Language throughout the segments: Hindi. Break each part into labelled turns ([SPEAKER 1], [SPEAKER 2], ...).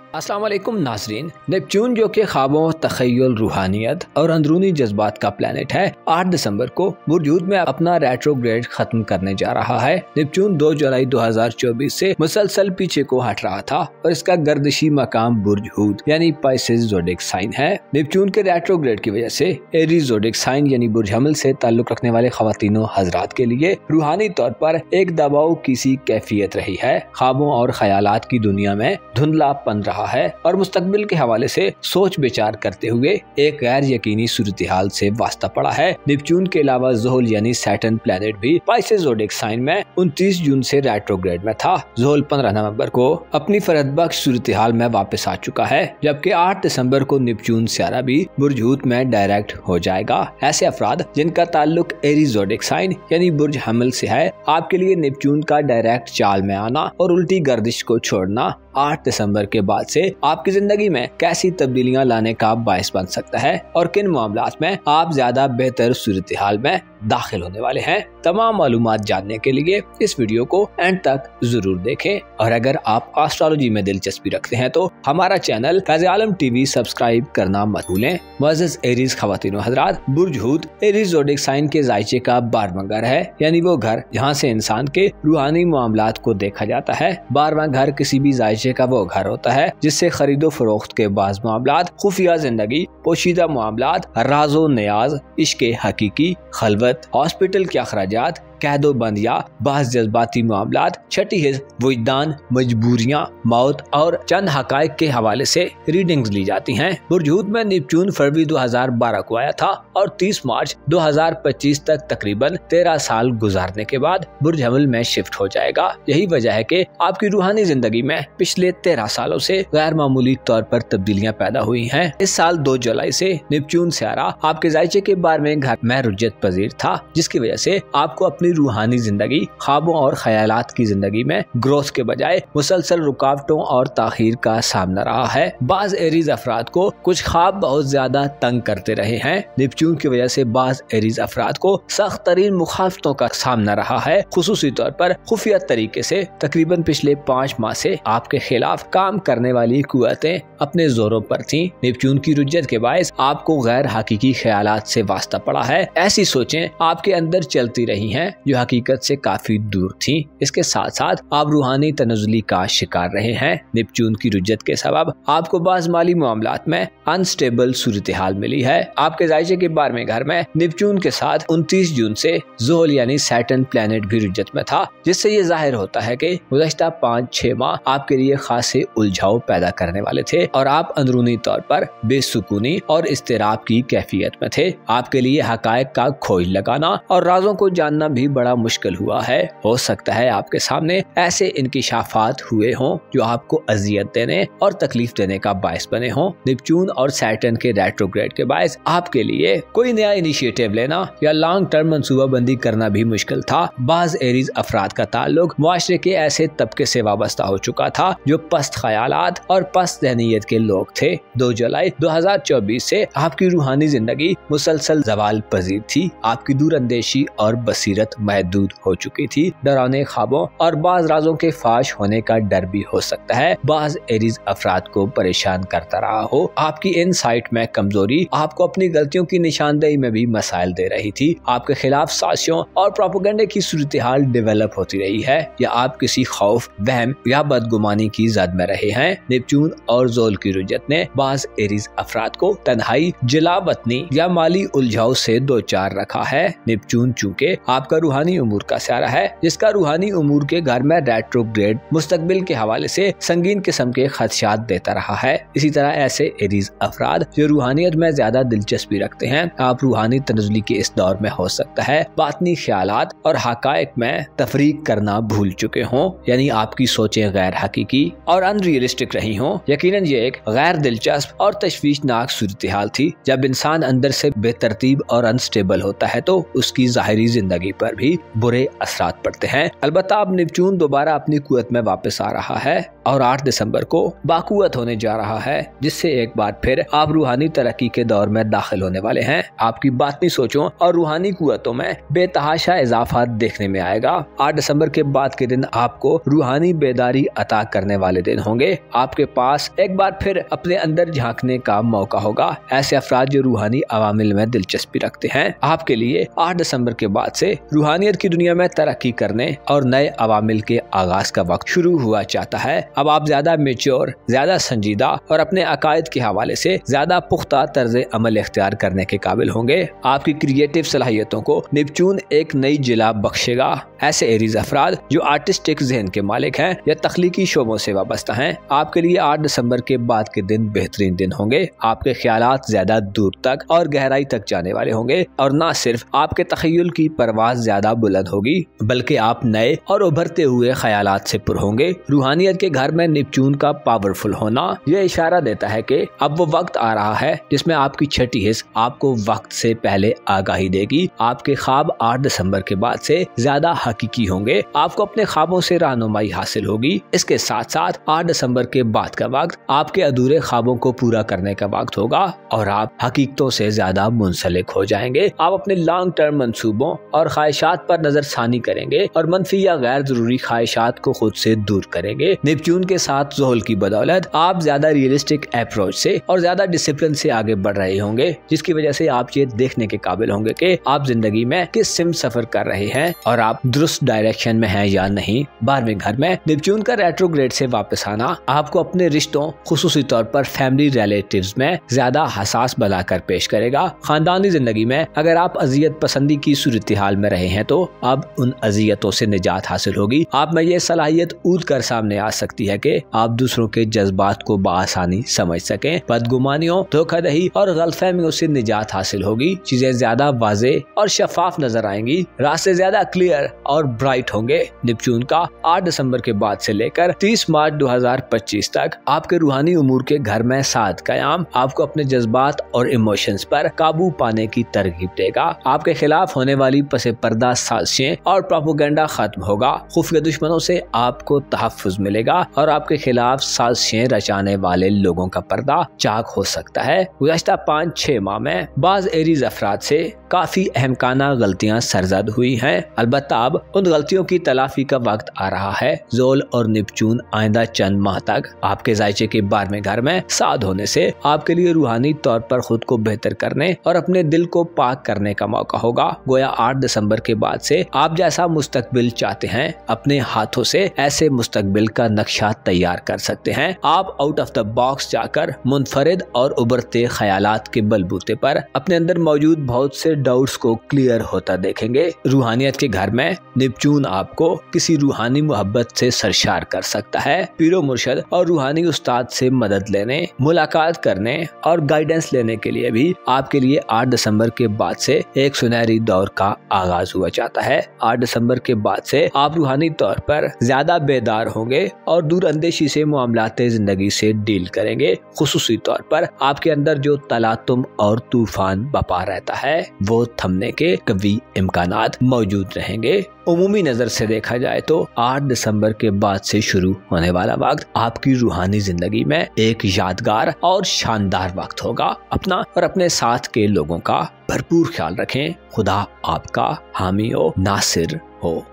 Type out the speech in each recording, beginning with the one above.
[SPEAKER 1] अस्सलाम वालेकुम नाज़रीन। नेपच्यून जो कि ख्वाबों, तख़य्युल, रूहानियत और अंदरूनी जज्बात का प्लैनेट है, 8 दिसंबर को बुर्ज हूत में अपना रेट्रोग्रेड खत्म करने जा रहा है। नेपच्यून 2 जुलाई 2024 से मुसलसल पीछे को हट रहा था और इसका गर्दिशी मकाम बुर्ज हूत यानी पाइसेस ज़ोडिक साइन है। नेपच्यून के रेट्रोग्रेड की वजह से एरीज ज़ोडिक साइन यानी बुर्ज हमल से ताल्लुक रखने वाले ख़वातीनो हज़रात के लिए रूहानी तौर पर एक दबाव की सी कैफियत रही है। ख्वाबों और ख्यालात की दुनिया में धुंधलापन रहा है और मुस्तकबिल के हवाले से सोच विचार करते हुए एक गैर यकीनी सूरत हाल से वास्ता पड़ा है। नेपच्यून के अलावा ज़ोहल यानी सैटर्न प्लैनेट भी पाइसेस ज़ोडिक साइन में 29 जून से रेट्रोग्रेड में था। ज़ोहल 15 नवंबर को अपनी फरदबख्श सूरत हाल में वापस आ चुका है, जबकि 8 दिसंबर को नेपच्यून स्यारा भी बुर्ज हूत में डायरेक्ट हो जाएगा। ऐसे अफराद जिनका ताल्लुक एरीज ज़ोडिक साइन यानी बुर्ज हमल से है, आपके लिए नेपच्यून का डायरेक्ट चाल में आना और उल्टी गर्दिश को छोड़ना 8 दिसंबर के बाद से आपकी जिंदगी में कैसी तब्दीलियां लाने का बायस बन सकता है और किन मामलात में आप ज्यादा बेहतर सूरत हाल में दाखिल होने वाले हैं। तमाम मालूमात जानने के लिए इस वीडियो को एंड तक जरूर देखें और अगर आप एस्ट्रोलॉजी में दिलचस्पी रखते हैं तो हमारा चैनल फैज़ आलम टीवी सब्सक्राइब करना मत भूलें। मुअज़्ज़ज़ एरीज ख़वातीनो हज़रात, बुर्ज हूत एरीज ज़ोडिक साइन के जायचे का 12वां घर है, यानी वो घर जहाँ से इंसान के रूहानी मामलात को देखा जाता है। 12वां घर किसी भी जायचे का वो घर होता है जिससे खरीदो फरोख्त के बाज़ मामलात, खुफिया जिंदगी, पोशीदा मामलात, राज़ो नियाज, इश्क़ हकीकी, खलवत, हॉस्पिटल के अखराजात, कैदो बंद या बाज़ जज्बाती मामलात, छठी हिस्स वजदान, मजबूरियाँ, मौत और चंद हकायक के हवाले से रीडिंग्स ली जाती हैं। बुर्ज हूत में नेपच्यून फरवरी 2012 को आया था और 30 मार्च 2025 तक तकरीबन 13 साल गुजारने के बाद बुर्ज हमल में शिफ्ट हो जाएगा। यही वजह है कि आपकी रूहानी जिंदगी में पिछले 13 सालों से गैर मामूली तौर पर तब्दीलियाँ पैदा हुई हैं। इस साल 2 जुलाई से नेपच्यून स्यारा आपके जायचे के 12वें घर में रुज्जत पजीर था, जिसकी वजह से आपको अपनी रूहानी जिंदगी, ख्वाबों और ख्यालात की जिंदगी में ग्रोथ के बजाय मुसलसल रुकावटों और ताखीर का सामना रहा है। बाज एरीज अफराद को कुछ ख्वाब बहुत ज्यादा तंग करते रहे हैं। नेपच्यून की वजह से बाज एरीज अफराद को सख्त तरीन मुखालफतों का सामना रहा है। खुसूसी तौर पर खुफिया तरीके से तकरीबन पिछले 5 माह से आपके खिलाफ काम करने वाली कुव्वतें अपने जोरों पर थीं। नेपच्यून की रुज्जत के बायस आपको गैर हकीकी ख्यालात से वास्ता पड़ा है। ऐसी सोचें आपके अंदर चलती रही हैं जो हकीकत से काफी दूर थी। इसके साथ साथ आप रूहानी तनज़ुली का शिकार रहे हैं। नेपच्यून की रुज्जत के सबब आपको बाज़ माली मामलात में अनस्टेबल सूरत हाल मिली है। आपके जायचे के 12वें घर में नेपच्यून के साथ 29 जून से ज़ोहल यानी सैटर्न प्लैनेट भी रुज्जत में था, जिससे ये जाहिर होता है कि गुज़श्ता 5-6 माह आपके लिए खासे उलझाव पैदा करने वाले थे और आप अंदरूनी तौर पर बेसुकूनी और इस्तिराब की कैफियत में थे। आपके लिए हकायक का खोज लगाना और राजों को जानना भी बड़ा मुश्किल हुआ है। हो सकता है आपके सामने ऐसे इंकिशाफात हुए हों जो आपको अजियत देने और तकलीफ देने का बायस बने हों। नेपच्यून और सैटर्न के रेट्रोग्रेड के बायस आपके लिए कोई नया इनिशिएटिव लेना या लॉन्ग टर्म मंसूबाबंदी करना भी मुश्किल था। बाज एरीज अफराद का ताल्लुक मुआशरे के ऐसे तबके से वाबस्ता हो चुका था जो पस्त ख्यालात और पस्त ज़हनियत के लोग थे। 2 जुलाई 2024 से आपकी रूहानी जिंदगी मुसलसल ज़वाल पजीर थी। आपकी दूरअंदेशी और बसीरत महदूद हो चुकी थी। डरावने ख्वाबों और बाज राजों के फाश होने का डर भी हो सकता है बाज एरीज अफराद को परेशान करता रहा हो। आपकी इनसाइट में कमजोरी आपको अपनी गलतियों की निशानदेही में भी मसाइल दे रही थी। आपके खिलाफ साजिशों और प्रोपेगेंडे की सूरत हाल डेवलप होती रही है या आप किसी खौफ, वहम या बदगुमानी की जद में रहे हैं। नेपच्यून और ज़ोहल की रुज्जत ने बाज एरीज अफराद को तन्हाई, जलावतनी या माली उलझाव से दो चार रखा है। नेपच्यून चूँकि आपका रूहानी उमूर का स्यारा है, जिसका रूहानी उमूर के घर में रेट्रोग्रेड मुस्तकबिल के हवाले से संगीन किस्म के खदशात देता रहा है। इसी तरह ऐसे एरीज अफराद जो रूहानियत में ज्यादा दिलचस्पी रखते हैं, आप रूहानी तनज़ुली के इस दौर में हो सकता है बातनी ख्यालात और हकायक में तफरीक करना भूल चुके हों, यानी आपकी सोचें गैर हकीकी और अनरियलिस्टिक रही हों। यकीनन ये एक गैर दिलचस्प और तशवीशनाक सूरत हाल थी। जब इंसान अंदर से बेतरतीब और अनस्टेबल होता है तो उसकी ज़ाहिरी जिंदगी पर पर भी बुरे असरात पड़ते हैं। अलबत्ता अब नेपच्यून दोबारा अपनी कुव्वत में वापस आ रहा है और 8 दिसंबर को बाकुव्वत होने जा रहा है, जिससे एक बार फिर आप रूहानी तरक्की के दौर में दाखिल होने वाले हैं। आपकी बातनी सोचों और रूहानी कुव्वतों में बेतहाशा इजाफा देखने में आएगा। 8 दिसंबर के बाद के दिन आपको रूहानी बेदारी अता करने वाले दिन होंगे। आपके पास एक बार फिर अपने अंदर झांकने का मौका होगा। ऐसे अफराद जो रूहानी अवामिल में दिलचस्पी रखते हैं, आपके लिए 8 दिसंबर के बाद से रूहानियत की दुनिया में तरक्की करने और नए अवामिल के आगाज का वक्त शुरू हुआ चाहता है। अब आप ज्यादा मेच्योर, ज्यादा संजीदा और अपने अकायद के हवाले से ज्यादा पुख्ता तर्ज अमल इख्तियार करने के काबिल होंगे। आपकी क्रिएटिव सलाहियतों को नेपच्यून एक नई जिला बख्शेगा। ऐसे एरीज अफराद जो आर्टिस्टिक जहन के मालिक हैं या तख्लीकी शोबों से वाबस्ता हैं, आपके लिए 8 दिसंबर के बाद के दिन बेहतरीन दिन होंगे। आपके ख्यालात ज्यादा दूर तक और गहराई तक जाने वाले होंगे और न सिर्फ आपके तखय्युल की परवाज ज्यादा बुलंद होगी, बल्कि आप नए और उभरते हुए ख्यालात से पुर होंगे। रूहानियत के घर में नेपच्यून का पावरफुल होना यह इशारा देता है कि अब वो वक्त आ रहा है जिसमें आपकी छठी हिस्स आपको वक्त से पहले आगाही देगी। आपके ख्वाब 8 दिसंबर के बाद से ज्यादा हकीकी होंगे। आपको अपने ख्वाबों से रहनुमाई हासिल होगी। इसके साथ साथ 8 दिसंबर के बाद का वक्त आपके अधूरे ख्वाबों को पूरा करने का वक्त होगा और आप हकीकतों से ज्यादा मुंसलिक हो जाएंगे। आप अपने लॉन्ग टर्म मंसूबों और ख्वाहिशात पर नजरसानी करेंगे और मनफी या गैर जरूरी ख्वाहिशात को खुद से दूर करेंगे। नेपच्यून के साथ ज़ोहल की बदौलत आप ज्यादा रियलिस्टिक अप्रोच से और ज्यादा डिसिप्लिन से आगे बढ़ रहे होंगे, जिसकी वजह से आप ये देखने के काबिल होंगे कि आप जिंदगी में किस सिम सफर कर रहे हैं और आप दुरुस्त डायरेक्शन में हैं या नहीं। 12वें घर में नेपच्यून का रेट्रोग्रेड से वापस आना आपको अपने रिश्तों, खुसूसी तौर पर फैमिली रिलेटिव्स में ज्यादा हसास बनाकर पेश करेगा। खानदानी जिंदगी में अगर आप अजियत पसंदी की सूरत हाल में रहे हैं तो अब उन अजियतों से निजात हासिल होगी। आप में ये सलाहियत ऊद कर सामने आ सकती है कि आप दूसरों के जज्बात को बआसानी समझ सकें। बदगुमानियों, धोखाधड़ी और गलतफहमियों से निजात हासिल होगी। चीजें ज्यादा वाज़े और शफाफ नजर आएंगी। रास्ते ज्यादा क्लियर और ब्राइट होंगे। नेपच्यून का 8 दिसंबर के बाद से लेकर 30 मार्च 2025 तक आपके रूहानी उमूर के घर में साथ कयाम आपको अपने जज्बात और इमोशंस पर काबू पाने की तरगीब देगा। आपके खिलाफ होने वाली पसे पर्दा साजिशें और प्रोपेगेंडा खत्म होगा। खुफिया दुश्मनों से आपको तहफ़्फ़ुज़ मिलेगा और आपके खिलाफ साजिशें रचाने वाले लोगों का पर्दा चाक हो सकता है। गुज़श्ता 5-6 माह में बाज़ एरीज अफराद से काफी अहमकाना गलतियां सरजद हुई हैं। अलबत्ता अब उन गलतियों की तलाफी का वक्त आ रहा है। ज़ोहल और नेपच्यून आइंदा चंद माह तक आपके जायचे के 12वें घर में साध होने से आपके लिए रूहानी तौर पर खुद को बेहतर करने और अपने दिल को पाक करने का मौका होगा। गोया 8 दिसंबर के बाद से आप जैसा मुस्तकबिल चाहते हैं, अपने हाथों से ऐसे मुस्तकबिल का नक्शा तैयार कर सकते हैं। आप आउट ऑफ द बॉक्स जाकर मुनफरिद और उभरते ख्यालात के बलबूते पर अपने अंदर मौजूद बहुत से डाउट्स को क्लियर होता देखेंगे। रूहानियत के घर में नेपच्यून आपको किसी रूहानी मोहब्बत से सरशार कर सकता है। पीरो मुर्शद और रूहानी उस्ताद से मदद लेने, मुलाकात करने और गाइडेंस लेने के लिए भी आपके लिए 8 दिसंबर के बाद से एक सुनहरी दौर का आगाज हुआ चाहता है। 8 दिसंबर के बाद से आप रूहानी तौर पर ज्यादा बेदार होंगे और दूर अंदेशी से मामलाते जिंदगी से डील करेंगे। खुसूसी तौर पर आपके अंदर जो तलातुम और तूफान बपा रहता है वो थमने के कभी इम्कानात मौजूद रहेंगे। उमूमी नजर से देखा जाए तो 8 दिसंबर के बाद से शुरू होने वाला वक्त आपकी रूहानी जिंदगी में एक यादगार और शानदार वक्त होगा। अपना और अपने साथ के लोगों का भरपूर ख्याल रखें। खुदा आपका हामी हो, नासिर हो।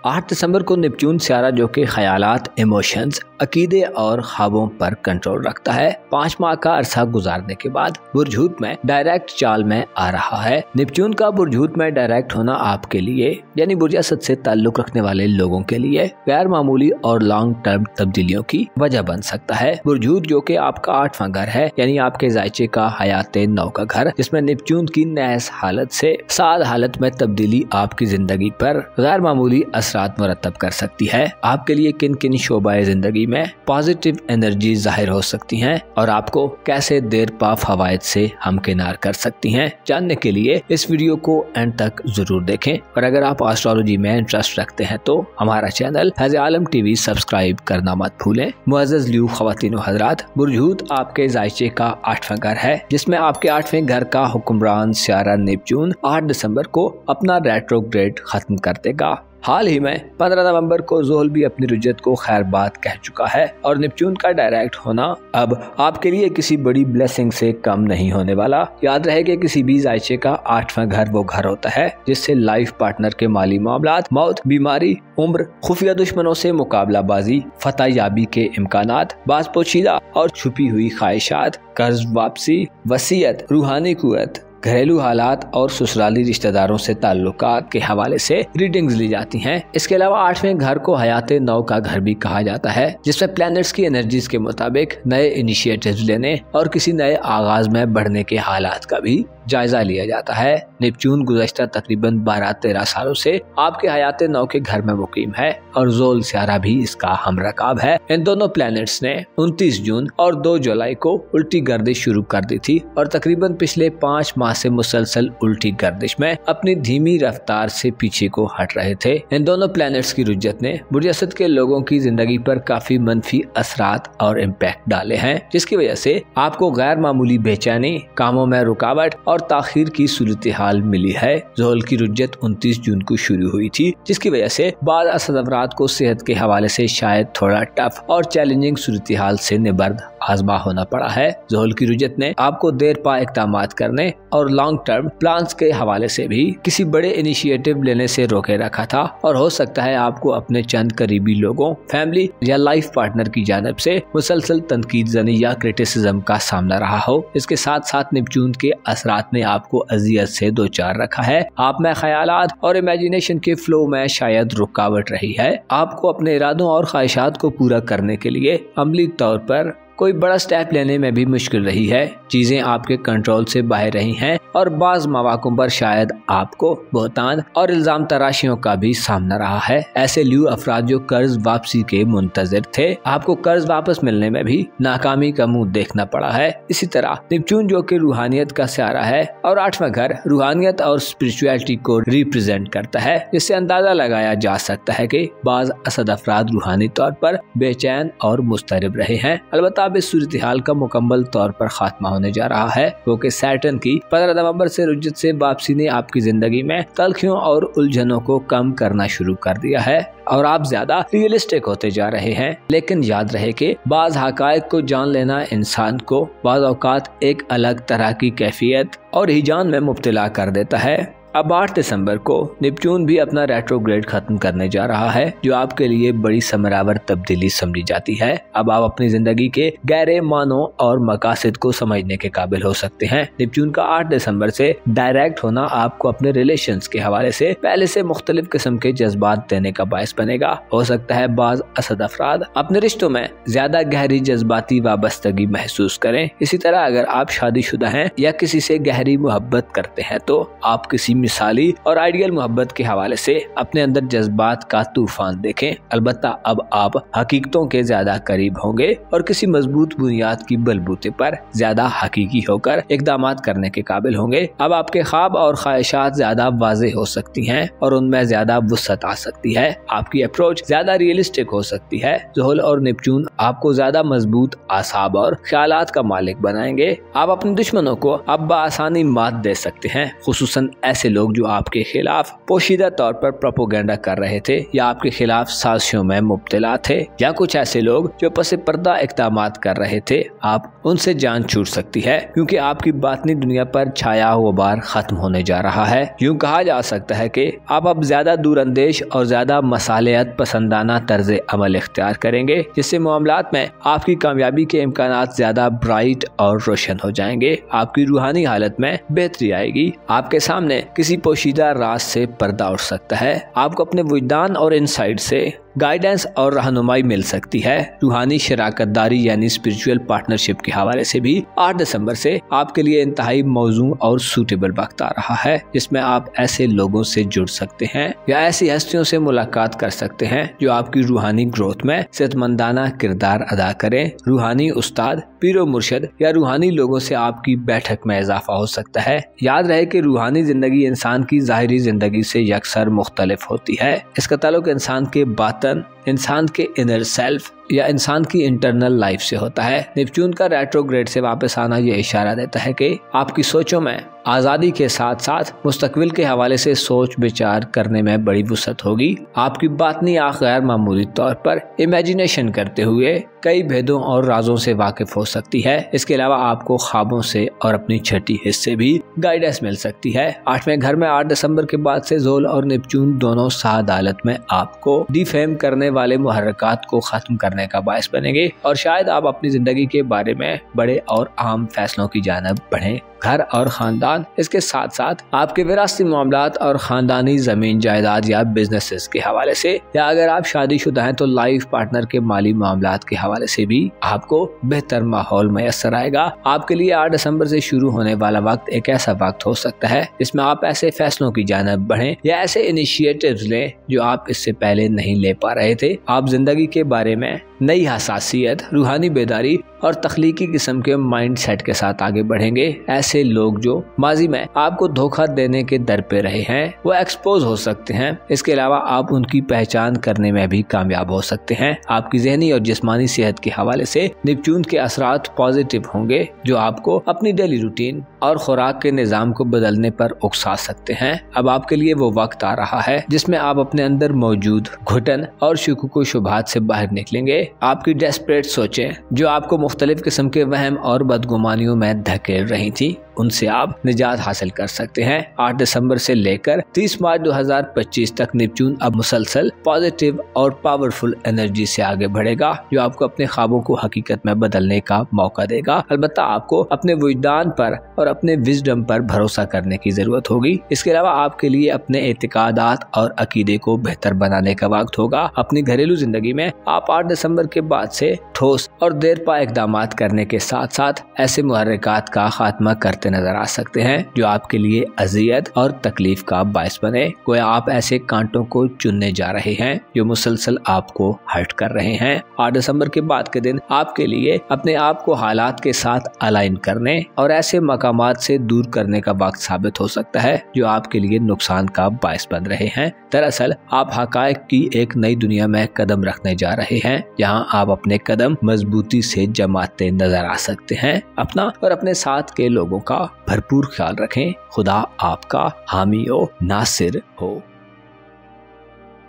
[SPEAKER 1] 8 दिसंबर को नेपच्यून सियारा जो कि ख्यालात, इमोशंस, अकीदे और ख्वाबों पर कंट्रोल रखता है, 5 माह का अरसा गुजारने के बाद बुर्जहूत में डायरेक्ट चाल में आ रहा है। नेपच्यून का बुर्जहूत में डायरेक्ट होना आपके लिए यानी बुर्जासत से ताल्लुक रखने वाले लोगों के लिए गैर मामूली और लॉन्ग टर्म तब्दीलियों की वजह बन सकता है। बुर्जहूत जो कि आपका 8वां घर है यानी आपके जायचे का हयाते नौ का घर, जिसमें नेपच्यून की नहस हालत से साद हालत में तब्दीली आपकी जिंदगी पर गैर मामूली असरात मुरतब कर सकती है। आपके लिए किन किन शोबाए जिंदगी में पॉजिटिव एनर्जी जाहिर हो सकती हैं और आपको कैसे देर पा फवायद से हमकिनार कर सकती हैं, जानने के लिए इस वीडियो को एंड तक जरूर देखें। और अगर आप एस्ट्रोलॉजी में इंटरेस्ट रखते हैं तो हमारा चैनल फैज़ आलम टीवी सब्सक्राइब करना मत भूलें। मुअज़्ज़ज़ ल्यू ख़वातीन व हज़रात, बुर्जूत आपके जायचे का 8वां घर है, जिसमें आपके 8वें घर का हुक्मरान सियारा नेपच्यून 8 दिसंबर को अपना रेट्रोग्रेड खत्म कर देगा। हाल ही में 15 नवंबर को ज़ोहल भी अपनी रुजत को खैरबाद कह चुका है और नेपच्यून का डायरेक्ट होना अब आपके लिए किसी बड़ी ब्लेसिंग से कम नहीं होने वाला। याद रहे कि किसी भी जायचे का 8वां घर वो घर होता है जिससे लाइफ पार्टनर के माली मामलात, मौत, बीमारी, उम्र, खुफिया दुश्मनों से मुकाबलाबाजी, फतह याबी के इम्कानात, बाज़ पोशीदा और छुपी हुई ख्वाहिशात, कर्ज वापसी, वसीयत, रूहानी कुव्वत, घरेलू हालात और ससुराली रिश्तेदारों से ताल्लुकात के हवाले से रीडिंग्स ली जाती हैं। इसके अलावा 8वें घर को हयाते नौ का घर भी कहा जाता है, जिसमें प्लैनेट्स की एनर्जीज के मुताबिक नए इनिशिएटिव्स लेने और किसी नए आगाज में बढ़ने के हालात का भी जायजा लिया जाता है। नेपच्यून गुज़श्ता तकरीबन 12-13 सालों से आपके हयाते नौ के घर में मुकीम है और ज़ोहल सियारा भी इसका हमरकाब है। इन दोनों प्लैनेट्स ने 29 जून और 2 जुलाई को उल्टी गर्दिश शुरू कर दी थी और तकरीबन पिछले 5 माह से मुसलसल उल्टी गर्दिश में अपनी धीमी रफ्तार से पीछे को हट रहे थे। इन दोनों प्लैनेट्स की रुजत ने बुर्ज असद के लोगों की जिंदगी पर काफी मनफी असरात और इम्पैक्ट डाले हैं, जिसकी वजह से आपको गैर मामूली बेचैनी, कामों में रुकावट और ताखीर की सूरत हाल मिली है। ज़ोहल की रुजत 29 जून को शुरू हुई थी, जिसकी वजह से बाद असद अफराद को सेहत के हवाले से शायद थोड़ा टफ और चैलेंजिंग सूरत हाल से निबर्द आजमा होना पड़ा है। ज़ोहल की रुजत ने आपको देर पा इक़दामात करने और लॉन्ग टर्म प्लान्स के हवाले से भी किसी बड़े इनिशिएटिव लेने से रोके रखा था और हो सकता है आपको अपने चंद करीबी लोगों, फैमिली या लाइफ पार्टनर की जानिब से मुसलसल तनकीद ज़नी या क्रिटिसिज्म का सामना रहा हो। इसके साथ साथ नेपच्यून के असरात ने आपको अजियत से दो चार रखा है। आप में ख्यालात और इमेजिनेशन के फ्लो में शायद रुकावट रही है। आपको अपने इरादों और ख्वाहिशात को पूरा करने के लिए अमली तौर पर कोई बड़ा स्टेप लेने में भी मुश्किल रही है। चीजें आपके कंट्रोल से बाहर रही हैं और बाज मौक़ों पर शायद आपको बहुतान और इल्जाम तराशियों का भी सामना रहा है। ऐसे ल्यू अफराद जो कर्ज वापसी के मुंतजिर थे, आपको कर्ज वापस मिलने में भी नाकामी का मुंह देखना पड़ा है। इसी तरह नेपच्यून जो कि रूहानियत का सियारा है और 8वां घर रूहानियत और स्पिरिचुअलिटी को रिप्रेजेंट करता है, जिससे अंदाजा लगाया जा सकता है कि बाज असद अफराद रूहानी तौर पर बेचैन और मुस्तरब रहे हैं। अलबत्ता अब इस सूरत हाल का मुकम्मल तौर पर खात्मा होने जा रहा है, क्योंकि सैटर्न की 15 नवंबर से रुजत से वापसी ने आपकी जिंदगी में तलखियों और उलझनों को कम करना शुरू कर दिया है और आप ज्यादा रियलिस्टिक होते जा रहे हैं। लेकिन याद रहे कि बाज हकायक को जान लेना इंसान को बाज़ औक़ात एक अलग तरह की कैफियत और हिजान में मुब्तला कर देता है। अब 8 दिसंबर को नेपच्यून भी अपना रेट्रोग्रेड खत्म करने जा रहा है, जो आपके लिए बड़ी समरावर तब्दीली समझी जाती है। अब आप अपनी जिंदगी के गहरे मानों और मकासद को समझने के काबिल हो सकते हैं। नेपच्यून का 8 दिसंबर से डायरेक्ट होना आपको अपने रिलेशंस के हवाले से पहले से मुख्तलिफ किस्म के जज्बात देने का बायस बनेगा। हो सकता है बाज असद अफराद अपने रिश्तों में ज्यादा गहरी जज्बाती वाबस्तगी महसूस करें। इसी तरह अगर आप शादीशुदा हैं या किसी से गहरी मोहब्बत करते हैं तो आप किसी मिसाली और आइडियल मोहब्बत के हवाले से अपने अंदर जज्बात का तूफान देखें। अलबत्ता अब आप हकीकतों के ज्यादा करीब होंगे और किसी मजबूत बुनियाद की बलबूते पर ज्यादा हकीकी होकर इक़दामात करने के काबिल होंगे। अब आपके ख्वाब और ख्वाहिशात ज्यादा वाज़ेह हो सकती हैं और उनमें ज्यादा वुसअत आ सकती है। आपकी अप्रोच ज्यादा रियलिस्टिक हो सकती है। ज़ोहल और नेपच्यून आपको ज्यादा मजबूत आसाब और ख्यालात का मालिक बनाएंगे। आप अपने दुश्मनों को अब बआसानी मात दे सकते हैं, खुसूसन ऐसे लोग जो आपके खिलाफ पोशीदा तौर पर प्रोपोगेंडा कर रहे थे या आपके खिलाफ साजिशों में मुब्तला थे, या कुछ ऐसे लोग जो पसे पर्दा इक़दामात कर रहे थे। आप उनसे जान छूट सकती है, क्योंकि आपकी बातनी दुनिया पर छाया गुबार खत्म होने जा रहा है। यूं कहा जा सकता है कि आप अब ज्यादा दूरअंदेश और ज्यादा मसालियत पसंदाना तर्ज अमल इख्तियार करेंगे, जिससे मामलात में आपकी कामयाबी के इम्कानात ज्यादा ब्राइट और रोशन हो जाएंगे। आपकी रूहानी हालत में बेहतरी आएगी। आपके सामने किसी पोशीदा राज से पर्दा उठ सकता है। आपको अपने वजदान और इनसाइड से गाइडेंस और रहनुमाई मिल सकती है। रूहानी शराकतदारी यानी स्पिरिचुअल पार्टनरशिप के हवाले से भी 8 दिसंबर से आपके लिए इंतहाई मौजू और सूटेबल वक्त आ रहा है, जिसमें आप ऐसे लोगों से जुड़ सकते हैं या ऐसी हस्तियों से मुलाकात कर सकते हैं जो आपकी रूहानी ग्रोथ में सेहतमंदाना किरदार अदा करें। रूहानी उस्ताद, पीरो मुर्शद या रूहानी लोगों से आपकी बैठक में इजाफा हो सकता है। याद रहे कि रूहानी जिंदगी इंसान की ज़ाहिरी जिंदगी से यकसर मुख्तलिफ होती है। इसका ताल्लुक इंसान के बातन, इंसान के इनर सेल्फ या इंसान की इंटरनल लाइफ से होता है। नेपच्यून का रेट्रोग्रेड से वापस आना यह इशारा देता है कि आपकी सोचों में आज़ादी के साथ साथ मुस्तकबिल के हवाले से सोच विचार करने में बड़ी वुसअत होगी। आपकी बातनी आँख गैर मामूली तौर पर इमेजिनेशन करते हुए कई भेदों और राजों से वाकिफ हो सकती है। इसके अलावा आपको ख्वाबों से और अपनी छठी हिस्से भी गाइडेंस मिल सकती है। 8वें घर में 8 दिसंबर के बाद से ज़ोल और नेपच्यून दोनों साद हालत में आपको डिफेम करने वाले मुहर्रकात को खत्म करने का बायस बनेंगे और शायद आप अपनी जिंदगी के बारे में बड़े और आम फैसलों की जानिब बढ़ें। घर और खानदान, इसके साथ साथ आपके विरासती मामलात और खानदानी जमीन जायदाद या बिजनेसेस के हवाले से, या अगर आप शादीशुदा हैं तो लाइफ पार्टनर के माली मामलात के हवाले से भी आपको बेहतर माहौल मैसर आएगा। आपके लिए 8 दिसंबर से शुरू होने वाला वक्त एक ऐसा वक्त हो सकता है जिसमें आप ऐसे फैसलों की जानिब बढ़ें या ऐसे इनिशिएटिव्स लें जो आप इससे पहले नहीं ले पा रहे थे। आप जिंदगी के बारे में नई हसासियत, रूहानी बेदारी और तख्लीकी किस्म के माइंड सेट के साथ आगे बढ़ेंगे। ऐसे लोग जो माजी में आपको धोखा देने के दर पे रहे हैं वो एक्सपोज हो सकते हैं। इसके अलावा आप उनकी पहचान करने में भी कामयाब हो सकते हैं। आपकी जहनी और जिस्मानी सेहत के हवाले से नेपच्यून के असरात पॉजिटिव होंगे जो आपको अपनी डेली रूटीन और खुराक के निज़ाम को बदलने पर उकसा सकते हैं। अब आपके लिए वो वक्त आ रहा है जिसमें आप अपने अंदर मौजूद घुटन और शुकूक व शुबहात से बाहर निकलेंगे। आपकी डेस्परेट सोचें जो आपको मुख्तलिफ किस्म के वहम और बदगुमानियों में धकेल रही थी, उनसे आप निजात हासिल कर सकते हैं। 8 दिसंबर से लेकर 30 मार्च 2025 तक नेपच्यून अब मुसलसल पॉजिटिव और पावरफुल एनर्जी से आगे बढ़ेगा जो आपको अपने ख्वाबों को हकीकत में बदलने का मौका देगा। अलबत्ता आपको अपने विजदान पर और अपने विजडम पर भरोसा करने की जरूरत होगी। इसके अलावा आपके लिए अपने एतिकादात और अकीदे को बेहतर बनाने का वक्त होगा। अपनी घरेलू जिंदगी में आप 8 दिसंबर के बाद से ठोस और देरपा इकदाम करने के साथ साथ ऐसे मुहर्रिकात का खात्मा करते नजर आ सकते हैं जो आपके लिए अजियत और तकलीफ का बायस बने। गोया आप ऐसे कांटों को चुनने जा रहे हैं जो मुसलसल आपको हर्ट कर रहे हैं। 8 दिसंबर के बाद के दिन आपके लिए अपने आप को हालात के साथ अलाइन करने और ऐसे मकामात से दूर करने का वक्त साबित हो सकता है जो आपके लिए नुकसान का बायस बन रहे हैं। दरअसल आप हकायक की एक नई दुनिया में कदम रखने जा रहे हैं जहां आप अपने कदम मजबूती से जमाते नजर आ सकते हैं। अपना और अपने साथ के लोगों का भरपूर ख्याल रखें। खुदा आपका हामी हो, नासिर हो।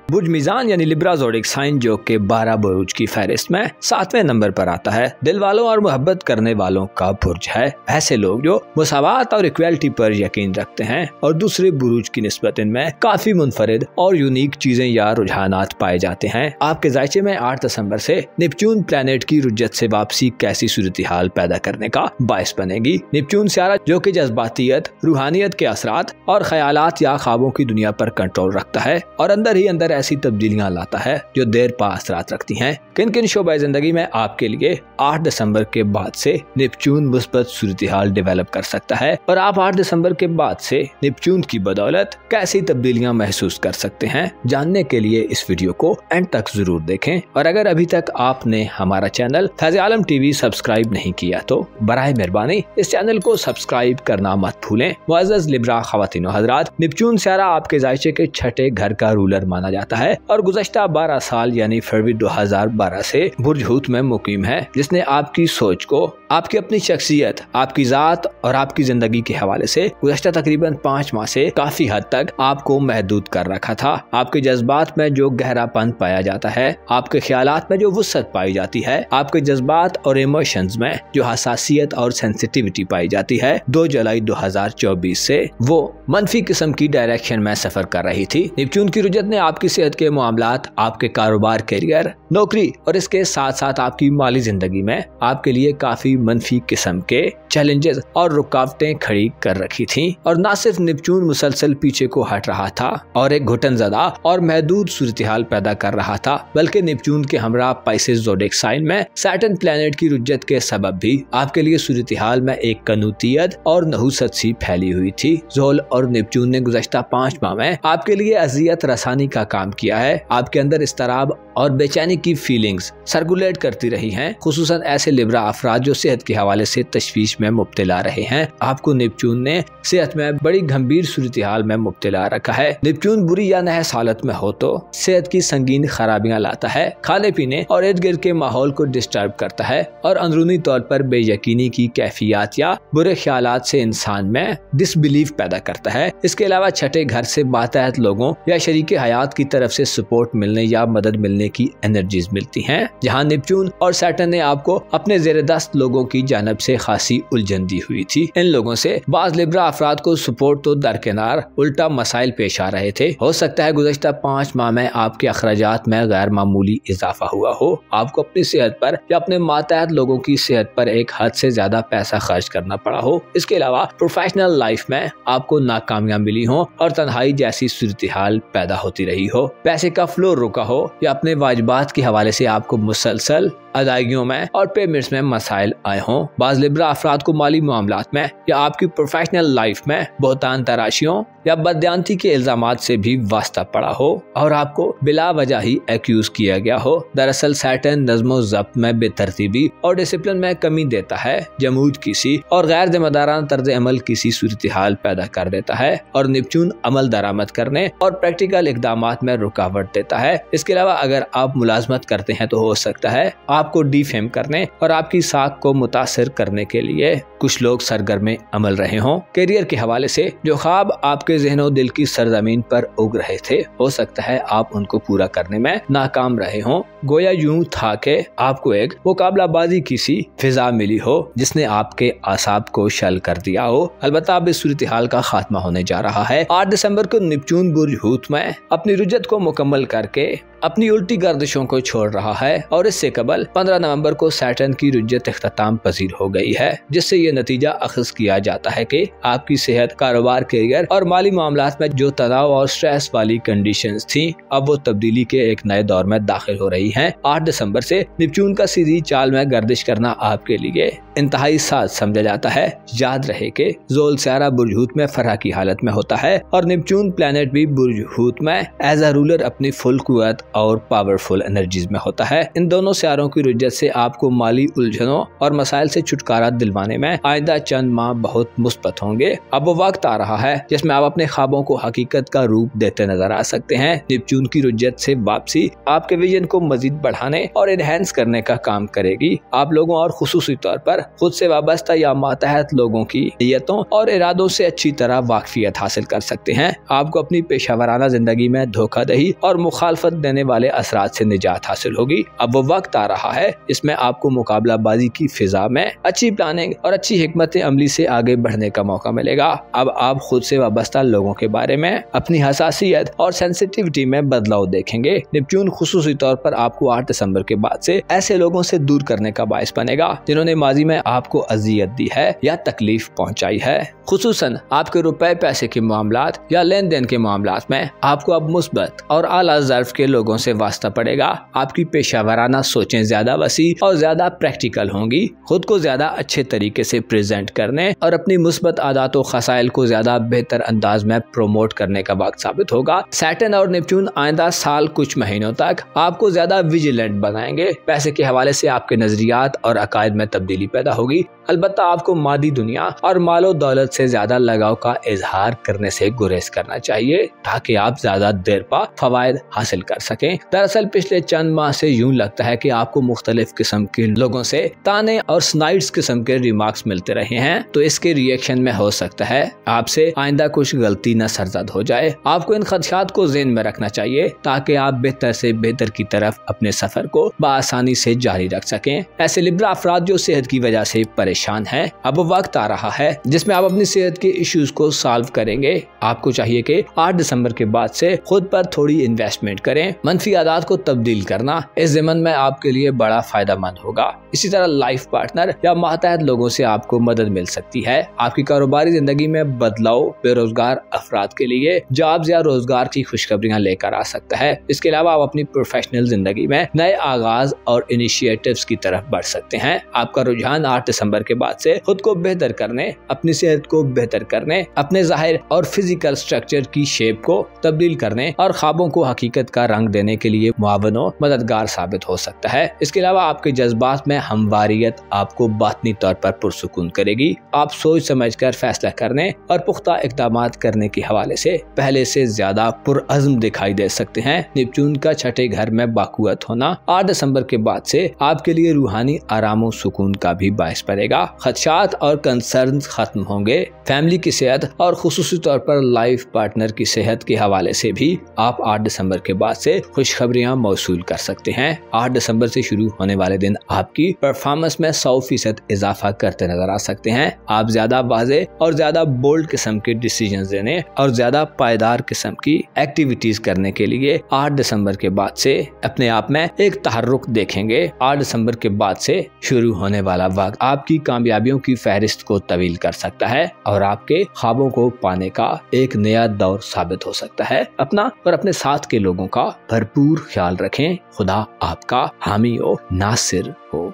[SPEAKER 1] बुर्ज मीज़ान यानी लिब्रा ज़ोडिक साइन जो के 12 बुर्ज की फहरिस्त में 7वें नंबर पर आता है। दिल वालों और मोहब्बत करने वालों का बुर्ज है। ऐसे लोग जो मुसावात और इक्वालिटी पर यकीन रखते हैं और दूसरे बुर्ज की निस्बत इनमें काफी मुनफरिद और यूनिक चीजें या रुझानात पाए जाते हैं। आपके जायचे में 8 दिसंबर से नेपच्यून प्लेनेट की रुज्जत से वापसी कैसी सूरत हाल पैदा करने का बायस बनेगी। नेपच्यून सियारा जो कि जज्बातियत, रूहानियत के असरात और ख्यालात या ख्वाबों की दुनिया पर कंट्रोल रखता है और अंदर ही अंदर ऐसी तब्दीलियां लाता है जो देर पा असरात रखती हैं। किन किन शोबे जिंदगी में आपके लिए 8 दिसंबर के बाद से नेपच्यून मुस्बत सूरत हाल डेवलप कर सकता है और आप 8 दिसंबर के बाद से नेपच्यून की बदौलत कैसी तब्दीलियां महसूस कर सकते हैं, जानने के लिए इस वीडियो को एंड तक जरूर देखें। और अगर अभी तक आपने हमारा चैनल फैज़ आलम टीवी सब्सक्राइब नहीं किया तो बराए मेहरबानी इस चैनल को सब्सक्राइब करना मत भूलें। मुअज़्ज़ज़ लिब्रा ख़वातीन व हज़रात, नेपच्यून सियारा आपके जायचे के छठे घर का रूलर माना जाता है और गुज़श्ता 12 साल यानी फरवरी 2012 से बुर्ज हूत में मुकीम है, जिसने आपकी सोच को, आपकी अपनी शख्सियत, आपकी जात और आपकी जिंदगी के हवाले से गुज़श्ता तकरीबन 5 माह से काफी हद तक आपको महदूद कर रखा था। आपके जज्बात में जो गहरापन पाया जाता है, आपके ख्यालात में जो वुसअत पाई जाती है, आपके जज्बात और इमोशंस में जो हसासियत और सेंसिटिविटी पाई जाती है, 2 जुलाई 2024 से वो मनफी किस्म की डायरेक्शन में सफर कर रही थी। नेपच्यून की रुजत ने आपकी सेहत के मामलात, आपके कारोबार, करियर, नौकरी और इसके साथ साथ आपकी माली जिंदगी में आपके लिए काफी मनफी किस्म के चैलेंजेस और रुकावटें खड़ी कर रखी थी। और न सिर्फ नेपच्यून मुसलसल पीछे को हट रहा था और एक घुटनज़दा और महदूद सूरत-ए-हाल पैदा कर रहा था, बल्कि नेपच्यून के हमरा पाइसेस ज़ोडिएक साइन में सैटर्न प्लैनेट की रुज्जत के सबब भी आपके लिए सूरत-ए-हाल में एक कनूतियत और नहुसत सी फैली हुई थी। ज़ोल और नेपच्यून ने गुज़श्ता 5 माह में आपके लिए अजियत रसानी का काम किया है। आपके अंदर इस्तराब और बेचैनी की फीलिंग्स सर्कुलेट करती रही हैं, खुसूसन ऐसे लिब्रा अफराद जो सेहत के हवाले से तशवीश में मुब्तला रहे हैं। आपको नेपच्यून ने सेहत में बड़ी गंभीर सूरत-ए-हाल में मुब्तला रखा है। नेपच्यून बुरी या नहस हालत में हो तो सेहत की संगीन खराबियां लाता है, खाने पीने और इर्द गिर्द के माहौल को डिस्टर्ब करता है और अंदरूनी तौर पर बेयकीनी की कैफियत या बुरे ख्यालात से इंसान में डिसबिलीफ पैदा करता है। इसके अलावा छठे घर से बातहत लोगों या शरीके हयात की तरफ से सपोर्ट मिलने या मदद मिलने की एनर्जीज मिलती हैं, जहां नेपच्यून और सैटर्न ने आपको अपने ज़ेरदस्त लोगों की जानब से खासी उलझन दी हुई थी। इन लोगों से बाज लिब्रा अफराद को सपोर्ट तो दरकिनार उल्टा मसाइल पेश आ रहे थे। हो सकता है गुज़श्ता 5 माह में आपके अखराजात में गैर मामूली इजाफा हुआ हो। आपको अपनी सेहत पर या अपने मातहत लोगों की सेहत पर एक हद से ज्यादा पैसा खर्च करना पड़ा हो। इसके अलावा प्रोफेशनल लाइफ में आपको नाकामियां मिली हो और तन्हाई जैसी सूरत-ए-हाल पैदा होती रही हो। पैसे का फ्लो रुका हो या अपने वाजिबात के हवाले से आपको मुसलसल अदायगियों में और पेमेंट्स में मसाइल आए हों। बाज लिब्रा अफराद को माली मामलात में या आपकी प्रोफेशनल लाइफ में बहुतान तराशियों या बदयांती के इल्जामात से भी वास्ता पड़ा हो और आपको बिला वजह ही एक्यूज किया गया हो। दरअसल सैटर्न नज़्मो ज़ब्त में बेतरतीबी और डिसिप्लिन में कमी देता है, जमूद किसी और गैर जिम्मेदाराना तर्ज अमल किसी सूरत-ए-हाल पैदा कर देता है और नेपच्यून अमल दरामद करने और प्रैक्टिकल इकदामात में रुकावट देता है। इसके अलावा अगर आप मुलाजमत करते हैं तो हो सकता है आपको डिफेम करने और आपकी साख को मुतासिर करने के लिए कुछ लोग सरगर्म अमल रहे हों। करियर के हवाले से जो ख्वाब आपके ज़हनो दिल की सरजमीन पर उग रहे थे, हो सकता है आप उनको पूरा करने में नाकाम रहे हों। गोया यूं था कि आपको एक मुकाबलाबाजी की सी फिजा मिली हो जिसने आपके आसाब को शल कर दिया हो। अलबत्ता अब इस सूरत-ए-हाल का खात्मा होने जा रहा है। 8 दिसंबर को नेपच्यून बुर्ज हूत में अपनी रुजत को मुकम्मल करके अपनी उल्टी गर्दिशों को छोड़ रहा है और इससे कबल 15 नवंबर को सैटर्न की रुजत इख्तिताम पजीर हो गई है, जिससे ये नतीजा अखज़ किया जाता है कि आपकी सेहत, कारोबार, करियर और माली मामलात में जो तनाव और स्ट्रेस वाली कंडीशंस थी, अब वो तब्दीली के एक नए दौर में दाखिल हो रही हैं। 8 दिसंबर से नेपच्यून का सीधी चाल में गर्दिश करना आपके लिए इंतहाई साज समझा जाता है। याद रहे कि ज़ोल स्यारा बुर्ज हूत में फरह की हालत में होता है और नेपच्यून प्लैनेट भी बुर्ज हूत में एज अ रूलर अपनी फुल कुव्वत और पावरफुल एनर्जीज में होता है। इन दोनों सियारों की रुजत से आपको माली उलझनों और मसाइल से छुटकारा दिलवाने में आइंदा चंद माह बहुत मुस्बत होंगे। अब वो वक्त आ रहा है जिसमें आप अपने ख्वाबों को हकीकत का रूप देते नजर आ सकते हैं। नेपच्यून की रुजत से वापसी आपके विजन को मजीद बढ़ाने और एनहेंस करने का काम करेगी। आप लोगों और खुसूसी तौर पर खुद से वाबस्ता या मातहत लोगों की नीयतों और इरादों से अच्छी तरह वाकफियत हासिल कर सकते हैं। आपको अपनी पेशावराना जिंदगी में धोखाधड़ी और मुखालफत देने वाले असरात से निजात हासिल होगी। अब वो वक्त आ रहा है इसमें आपको मुकाबलाबाजी की फिजा में अच्छी प्लानिंग और अच्छी हिकमत अमली से आगे बढ़ने का मौका मिलेगा। अब आप खुद से वाबस्ता लोगों के बारे में अपनी हसासियत और सेंसिटिविटी में बदलाव देखेंगे। नेपच्यून खुसूसी तौर पर आपको 8 दिसंबर के बाद से ऐसे लोगों से दूर करने का बायस बनेगा जिन्होंने माजी में आपको अजियत दी है या तकलीफ पहुंचाई है। खुसूसन आपके रुपए पैसे के मामलात या लेन देन के मामलात में आपको अब मुस्बत और आला ज़र्फ के लोगों से वास्ता पड़ेगा। आपकी पेशावराना सोचें ज्यादा वसी और ज्यादा प्रैक्टिकल होंगी। खुद को ज्यादा अच्छे तरीके से प्रेजेंट करने और अपनी मुस्बत आदत और खसाइल को ज्यादा बेहतर अंदाज में प्रोमोट करने का वक्त साबित होगा। सैटर्न और नेपच्यून आइंदा साल कुछ महीनों तक आपको ज्यादा विजिलेंट बनाएंगे। पैसे के हवाले से आपके नजरियात और अकायद में तब्दीली पैदा होगी। अलबत्ता आपको मादी दुनिया और मालो दौलत से ज्यादा लगाव का इजहार करने से गुरेज करना चाहिए ताकि आप ज्यादा देर पा फवायद हासिल कर सकें। सकें। दरअसल पिछले चंद माह से यूं लगता है कि आपको मुख्तलिफ किस्म के लोगों से ताने और स्नाइड्स किस्म के रिमार्क्स मिलते रहे हैं, तो इसके रिएक्शन में हो सकता है आपसे आइंदा कुछ गलती न सरजद हो जाए। आपको इन खदशात को ज़हन में रखना चाहिए ताकि आप बेहतर से बेहतर की तरफ अपने सफर को बआसानी से जारी रख सकें। ऐसे लिब्रा अफराद जो सेहत की वजह से परेशान हैं, अब वक्त आ रहा है जिसमें आप अपनी सेहत के इश्यूज को सॉल्व करेंगे। आपको चाहिए कि 8 दिसंबर के बाद से खुद पर थोड़ी इन्वेस्टमेंट करें। मनफी आदत को तब्दील करना इस ज़मन में आपके लिए बड़ा फायदेमंद होगा। इसी तरह लाइफ पार्टनर या मातहत लोगों से आपको मदद मिल सकती है। आपकी कारोबारी जिंदगी में बदलाव बेरोजगार अफराद के लिए जॉब्स या रोजगार की खुशखबरियां लेकर आ सकता है। इसके अलावा आप अपनी प्रोफेशनल जिंदगी में नए आगाज और इनिशिएटिव्स की तरफ बढ़ सकते हैं। आपका रुझान 8 दिसंबर के बाद से खुद को बेहतर करने, अपनी सेहत को बेहतर करने, अपने जाहिर और फिजिकल स्ट्रक्चर की शेप को तब्दील करने और ख्वाबों को हकीकत का रंग देने के लिए मुआवन और मददगार साबित हो सकता है। इसके अलावा आपके जज्बात में हमवारियत आपको बातनी तौर पर पुरसुकून करेगी। आप सोच समझ कर फैसला करने और पुख्ता इक़दाम करने के हवाले से पहले से ज्यादा पुरअज़्म दिखाई दे सकते हैं। नेपच्यून का छठे घर में बाकुवत होना 8 दिसंबर के बाद से आपके लिए रूहानी आराम और सुकून का भी बायस बनेगा। खदशात और कंसर्न्स खत्म होंगे। फैमिली की सेहत और खुसूसी तौर पर लाइफ पार्टनर की सेहत के हवाले से भी आप 8 दिसंबर के बाद से खुशखबरियां मौसूल कर सकते हैं। 8 दिसंबर से शुरू होने वाले दिन आपकी परफॉर्मेंस में 100% इजाफा करते नजर आ सकते हैं। आप ज्यादा वाज़े और ज्यादा बोल्ड किस्म के डिसीजन देने और ज्यादा पायदार किस्म की एक्टिविटीज करने के लिए 8 दिसंबर के बाद से अपने आप में एक तहर्रुक देखेंगे। 8 दिसंबर के बाद से शुरू होने वाला वक्त आपकी कामयाबियों की फहरिस्त को तवील कर सकता है और आपके ख्वाबों को पाने का एक नया दौर साबित हो सकता है। अपना और अपने साथ के लोगों का भरपूर ख्याल रखें। खुदा आपका हामी और नासिर हो।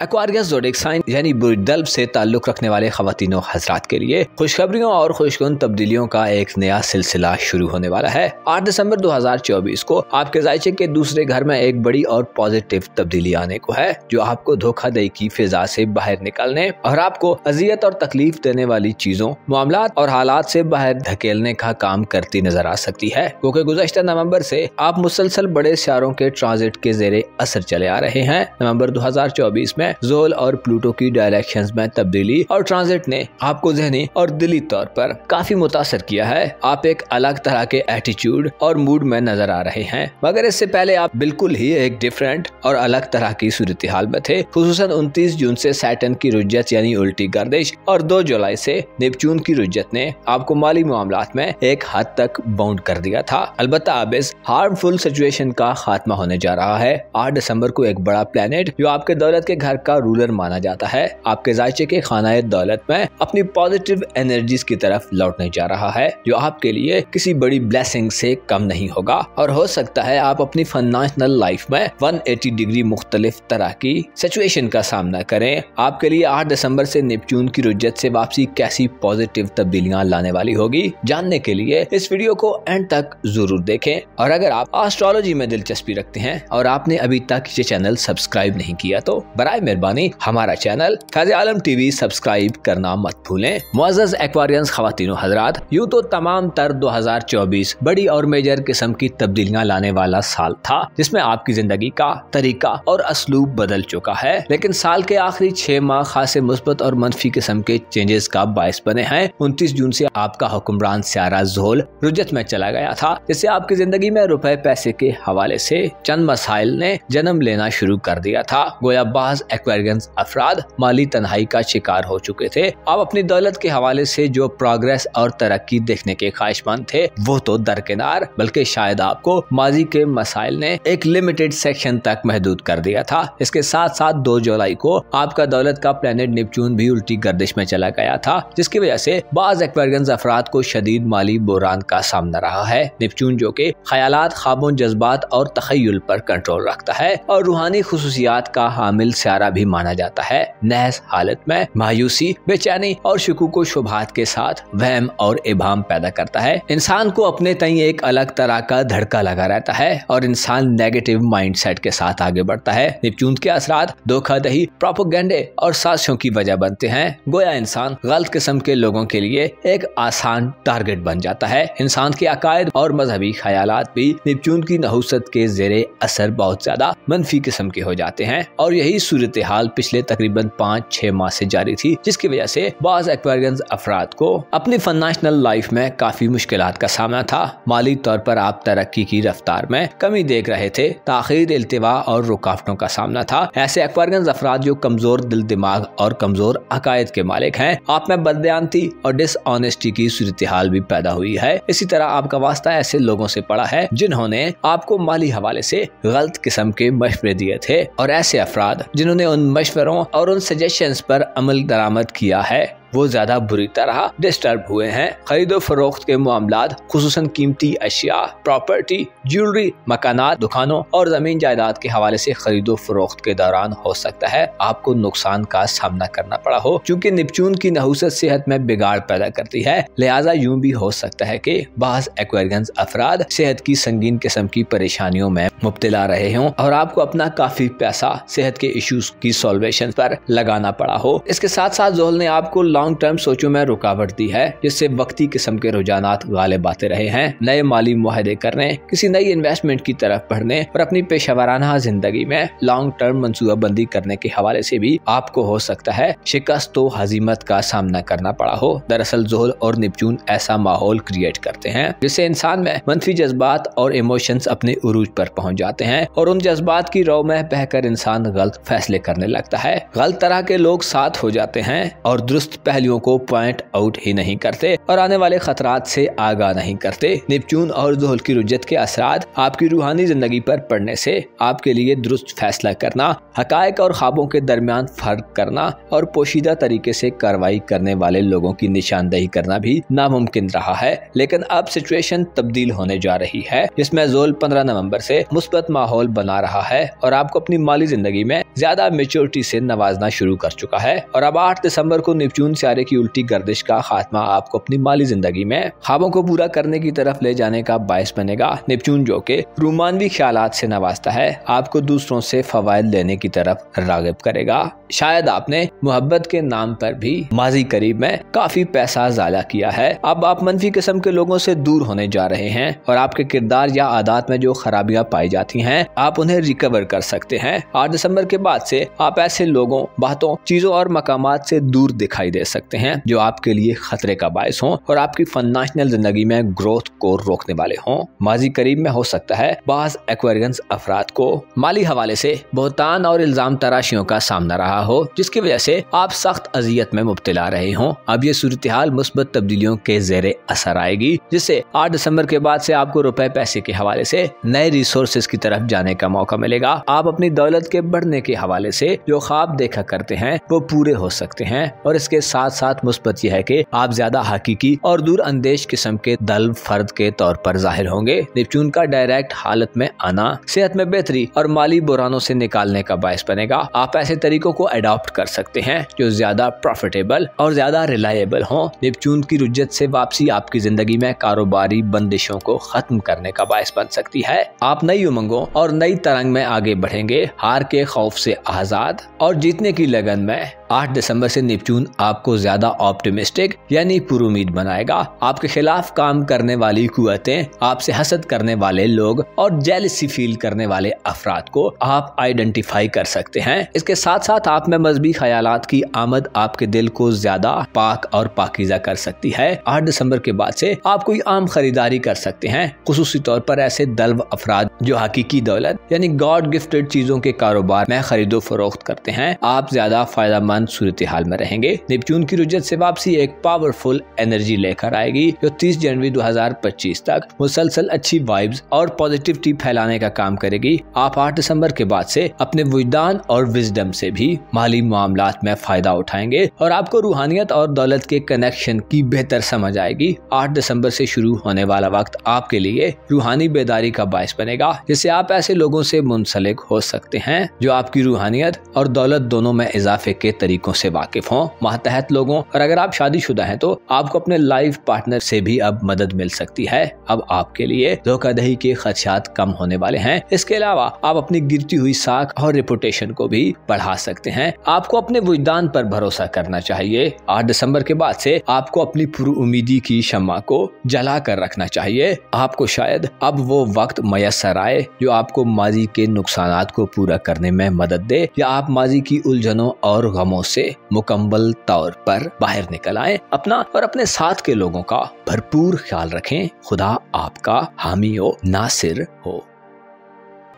[SPEAKER 1] एक्वारियस ज़ोडिएक साइन यानी बुर्ज से ताल्लुक रखने वाले ख़वातीन हज़रात के लिए खुशखबरियों और खुशगुन तब्दीलियों का एक नया सिलसिला शुरू होने वाला है। 8 दिसंबर 2024 को आपके जायचे के दूसरे घर में एक बड़ी और पॉजिटिव तब्दीली आने को है, जो आपको धोखाधड़ी की फिजा से बाहर निकालने और आपको अजियत और तकलीफ देने वाली चीजों, मामलात और हालात से बाहर धकेलने का काम करती नजर आ सकती है। क्योंकि गुज़श्ता नवंबर से आप मुसलसल बड़े सियारों के ट्रांजिट के ज़ेरे असर चले आ रहे हैं। नवंबर 2024 में ज़ोल और प्लूटो की डायरेक्शंस में तब्दीली और ट्रांजिट ने आपको ज़हनी और दिली तौर पर काफी मुतासर किया है। आप एक अलग तरह के एटीट्यूड और मूड में नजर आ रहे हैं, मगर इससे पहले आप बिल्कुल ही एक डिफरेंट और अलग तरह की सूरत हाल में थे। खुसूसन 29 जून से सैटर्न की रुज्जत यानी उल्टी गर्दिश और 2 जुलाई से नेपच्यून की रुज्जत ने आपको माली मामलात में एक हद तक बाउंड कर दिया था। अलबत्ता अब इस हार्मफुल सिचुएशन का खात्मा होने जा रहा है। 8 दिसंबर को एक बड़ा प्लेनेट जो आपके दौलत के घर का रूलर माना जाता है, आपके जायचे के खानाए दौलत में अपनी पॉजिटिव एनर्जीज की तरफ लौटने जा रहा है, जो आपके लिए किसी बड़ी ब्लेसिंग से कम नहीं होगा। और हो सकता है आप अपनी फाइनेंशियल लाइफ में 180 डिग्री मुख्तलिफ तरह की सिचुएशन का सामना करें। आपके लिए 8 दिसंबर से नेपच्यून की रुज्जत से वापसी कैसी पॉजिटिव तब्दीलियां लाने वाली होगी, जानने के लिए इस वीडियो को एंड तक जरूर देखें। और अगर आप एस्ट्रोलॉजी में दिलचस्पी रखते हैं और आपने अभी तक ये चैनल सब्सक्राइब नहीं किया तो बराए मेहरबानी हमारा चैनल फैज़ आलम टीवी सब्सक्राइब करना मत भूलें। मुअज़्ज़ज़ एक्वारियंस ख़वातीनो हज़रात, यूं तो तमाम तर 2024 बड़ी और मेजर किस्म की तब्दीलियां लाने वाला साल था, जिसमें आपकी जिंदगी का तरीका और असलूब बदल चुका है। लेकिन साल के आखिरी 6 माह खासे मुस्बत और मनफी किस्म के चेंजेस का बायस बने हैं। 29 जून से आपका हुक्मरान सियारा ज़ोल रुज्जत में चला गया था, जिससे आपकी जिंदगी में रुपए पैसे के हवाले से चंद मसाइल ने जन्म लेना शुरू कर दिया था। गोया बाज़ एक्वारियंस अफराद माली तन्हाई का शिकार हो चुके थे। आप अपनी दौलत के हवाले से जो प्रोग्रेस और तरक्की देखने के ख्वाहिशमंद थे वो तो दरकिनार, बल्कि शायद आपको माजी के मसाइल ने एक लिमिटेड सेक्शन तक महदूद कर दिया था। इसके साथ साथ 2 जुलाई को आपका दौलत का प्लेनेट नेपच्यून भी उल्टी गर्दिश में चला गया था, जिसकी वजह से बाज़ एक्वारियंस अफराद को शदीद माली बुहरान का सामना रहा है। नेपच्यून जो कि ख्यालात, ख्वाबों, जज्बात और तखय्युल पर कंट्रोल रखता है और रूहानी खुसूसियात का हामिल सियारा खतरा भी माना जाता है। नहस हालत में मायूसी, बेचैनी और शुकूक शुबहात के साथ वहम और इबाम पैदा करता है। इंसान को अपने तई एक अलग तरह का धड़का लगा रहता है और इंसान नेगेटिव माइंडसेट के साथ आगे बढ़ता है। नेपच्यून के असरात धोखाधड़ी, प्रोपेगेंडे और साजिशों की वजह बनते हैं। गोया इंसान गलत किस्म के लोगों के लिए एक आसान टारगेट बन जाता है। इंसान के अकायद और मजहबी ख्यालात भी नेपच्यून की नहुसत के ज़ेरे असर बहुत ज्यादा मनफी किस्म के हो जाते हैं और यही सूरत हाल पिछले तकरीबन 5-6 माह से जारी थी, जिसकी वजह से बाज़ एक्वेरियंस अफराद को अपनी फाइनेंशियल लाइफ में काफी मुश्किलात का सामना था। माली तौर पर आप तरक्की की रफ्तार में कमी देख रहे थे, ताखीर, इल्तिवा और रुकावटों का सामना था। ऐसे एक्वेरियंस अफराद जो कमजोर दिल दिमाग और कमजोर अकायद के मालिक हैं, आप में बददियानती और डिसऑनेस्टी की सूरत हाल भी पैदा हुई है। इसी तरह आपका वास्ता ऐसे लोगों से पड़ा है जिन्होंने आपको माली हवाले से गलत किस्म के मशवरे दिए थे और ऐसे अफराद जिन्होंने उन मशवरों और उन सजेशंस पर अमल दरामद किया है वो ज्यादा बुरी तरह डिस्टर्ब हुए हैं। खरीदो फरोख्त के मामलात, खुसूसन कीमती अशिया, प्रॉपर्टी, ज्वेलरी, मकानात, दुकानों और जमीन जायदाद के हवाले से खरीदो फरोख्त के दौरान हो सकता है आपको नुकसान का सामना करना पड़ा हो। क्योंकि नेपच्यून की नहुसत सेहत में बिगाड़ पैदा करती है, लिहाजा यूं भी हो सकता है कि बाज़ एक्वेरियंस अफराद सेहत की संगीन किस्म की परेशानियों में मुब्तला रहे हों और आपको अपना काफी पैसा सेहत के इश्यूज की सॉल्वेशन पर लगाना पड़ा हो। इसके साथ साथ ज़ोहल ने आपको लॉन्ग टर्म सोचों में रुकावट दी है, जिससे वक्ती किस्म के रुझानात गालिब आते रहे हैं। नए माली मुआहदे करने, किसी नई इन्वेस्टमेंट की तरफ बढ़ने और अपनी पेशेवराना जिंदगी में लॉन्ग टर्म मंसूबाबंदी करने के हवाले से भी आपको हो सकता है शिकस्त व हजीमत का सामना करना पड़ा हो। दरअसल ज़ोहल और नेपच्यून ऐसा माहौल क्रिएट करते हैं जिससे इंसान में मनफी जज्बात और इमोशंस अपने उरूज पर पहुंच जाते हैं और उन जज्बात की रौ में बहकर इंसान गलत फैसले करने लगता है। गलत तरह के लोग साथ हो जाते हैं और दुरुस्त पहलुओं को पॉइंट आउट ही नहीं करते और आने वाले खतरात से आगाह नहीं करते। नेपच्यून और ज़ोहल की रुजत के असरात आपकी रूहानी जिंदगी पर पड़ने से आपके लिए दुरुस्त फैसला करना, हकायक और ख्वाबों के दरमियान फर्क करना और पोशीदा तरीके से कार्रवाई करने वाले लोगों की निशानदेही करना भी नामुमकिन रहा है। लेकिन अब सिचुएशन तब्दील होने जा रही है, जिसमें ज़ोहल 15 नवंबर से मुस्बत माहौल बना रहा है और आपको अपनी माली जिंदगी में ज्यादा मेच्योरिटी से नवाजना शुरू कर चुका है। और अब 8 दिसंबर को नेपच्यून सितारे की उल्टी गर्दिश का खात्मा आपको अपनी माली जिंदगी में ख्वाबों को पूरा करने की तरफ ले जाने का बायस बनेगा। नेपच्यून जो के रूमानवी ख्यालात से नवाजता है, आपको दूसरों से फवायद लेने की तरफ रागिब करेगा। शायद आपने मोहब्बत के नाम पर भी माजी करीब में काफी पैसा ज़ाया किया है। अब आप मनफी किस्म के लोगों से दूर होने जा रहे हैं और आपके किरदार या आदत में जो खराबियां पाई जाती हैं, आप उन्हें रिकवर कर सकते हैं। 8 दिसंबर के बाद से आप ऐसे लोगों, बातों, चीजों और मकामात से दूर दिखाई दे सकते हैं जो आपके लिए खतरे का बायस हों और आपकी फाइनेंशियल जिंदगी में ग्रोथ को रोकने वाले हों। माजी करीब में हो सकता है बाज़ एक्वेरियंस अफराद को माली हवाले से बहुतान और इल्जाम तराशियों का सामना रहा हो, जिसकी वजह से आप सख्त अजियत में मुब्तला रहे हों। अब ये सूरत हाल मुस्बत तब्दीलियों के ज़ेरे असर आएगी, जिससे 8 दिसंबर के बाद से आपको रुपए पैसे के हवाले से नए रिसोर्सेज की तरफ जाने का मौका मिलेगा। आप अपनी दौलत के बढ़ने के हवाले से जो ख्वाब देखा करते हैं वो पूरे हो सकते हैं और इसके साथ साथ मुस्बत यह है कि आप ज्यादा हकीकी और दूर अंदेश किस्म के दल फर्द के तौर पर जाहिर होंगे। नेपच्यून का डायरेक्ट हालत में आना सेहत में बेहतरी और माली बुरानों से निकालने का बायस बनेगा। आप ऐसे तरीकों को अडॉप्ट कर सकते हैं जो ज्यादा प्रॉफिटेबल और ज्यादा रिलायबल हों। नेपच्यून की रुज्जत से वापसी आपकी जिंदगी में कारोबारी बंदिशों को खत्म करने का बायस बन सकती है। आप नई उमंगों और नई तरंग में आगे बढ़ेंगे, हार के खौफ से आजाद और जीतने की लगन में। 8 दिसंबर से नेपच्यून आपको ज्यादा ऑप्टिमिस्टिक यानी पुरुमीद बनाएगा। आपके खिलाफ काम करने वाली कुव्वतें, आपसे हसद करने वाले लोग और जेलसी फील करने वाले अफराद को आप आइडेंटिफाई कर सकते हैं। इसके साथ साथ आप में मजहबी ख्यालात की आमद आपके दिल को ज्यादा पाक और पाकीज़ा कर सकती है। 8 दिसंबर के बाद से आप कोई आम खरीदारी कर सकते हैं, खुसूसी तौर पर ऐसे दल्व अफराद जो हकीकी दौलत यानी गॉड गिफ्टेड चीजों के कारोबार में खरीदो फरोख्त करते हैं। आप ज्यादा फायदा पसंद सूरत हाल में रहेंगे। नेपच्यून की रुजत से वापसी एक पावरफुल एनर्जी लेकर आएगी जो 30 जनवरी 2025 तक मुसलसल अच्छी वाइब्स और पॉजिटिविटी फैलाने का काम करेगी। आप 8 दिसंबर के बाद से अपने विजदान और विजडम से भी माली मामलात में फायदा उठाएंगे और आपको रूहानियत और दौलत के कनेक्शन की बेहतर समझ आएगी। 8 दिसंबर से शुरू होने वाला वक्त आपके लिए रूहानी बेदारी का बायस बनेगा, जिससे आप ऐसे लोगों से मुंसलिक हो सकते हैं जो आपकी रूहानियत और दौलत दोनों में इजाफे के तरीकों से वाकिफ हों। मातहत लोगों और अगर आप शादीशुदा हैं तो आपको अपने लाइफ पार्टनर से भी अब मदद मिल सकती है। अब आपके लिए धोखाधड़ी के खदशात कम होने वाले हैं। इसके अलावा आप अपनी गिरती हुई साख और रेपुटेशन को भी बढ़ा सकते हैं। आपको अपने वजदान पर भरोसा करना चाहिए। 8 दिसंबर के बाद से आपको अपनी पुरुउम्मीदी की शम्मा को जला कर रखना चाहिए। आपको शायद अब वो वक्त मयसर आए जो आपको माजी के नुकसानात को पूरा करने में मदद दे या आप माजी की उलझनों और गमों से मुकम्मल तौर पर बाहर निकल आए। अपना और अपने साथ के लोगों का भरपूर ख्याल रखें। खुदा आपका हामी हो, नासिर हो।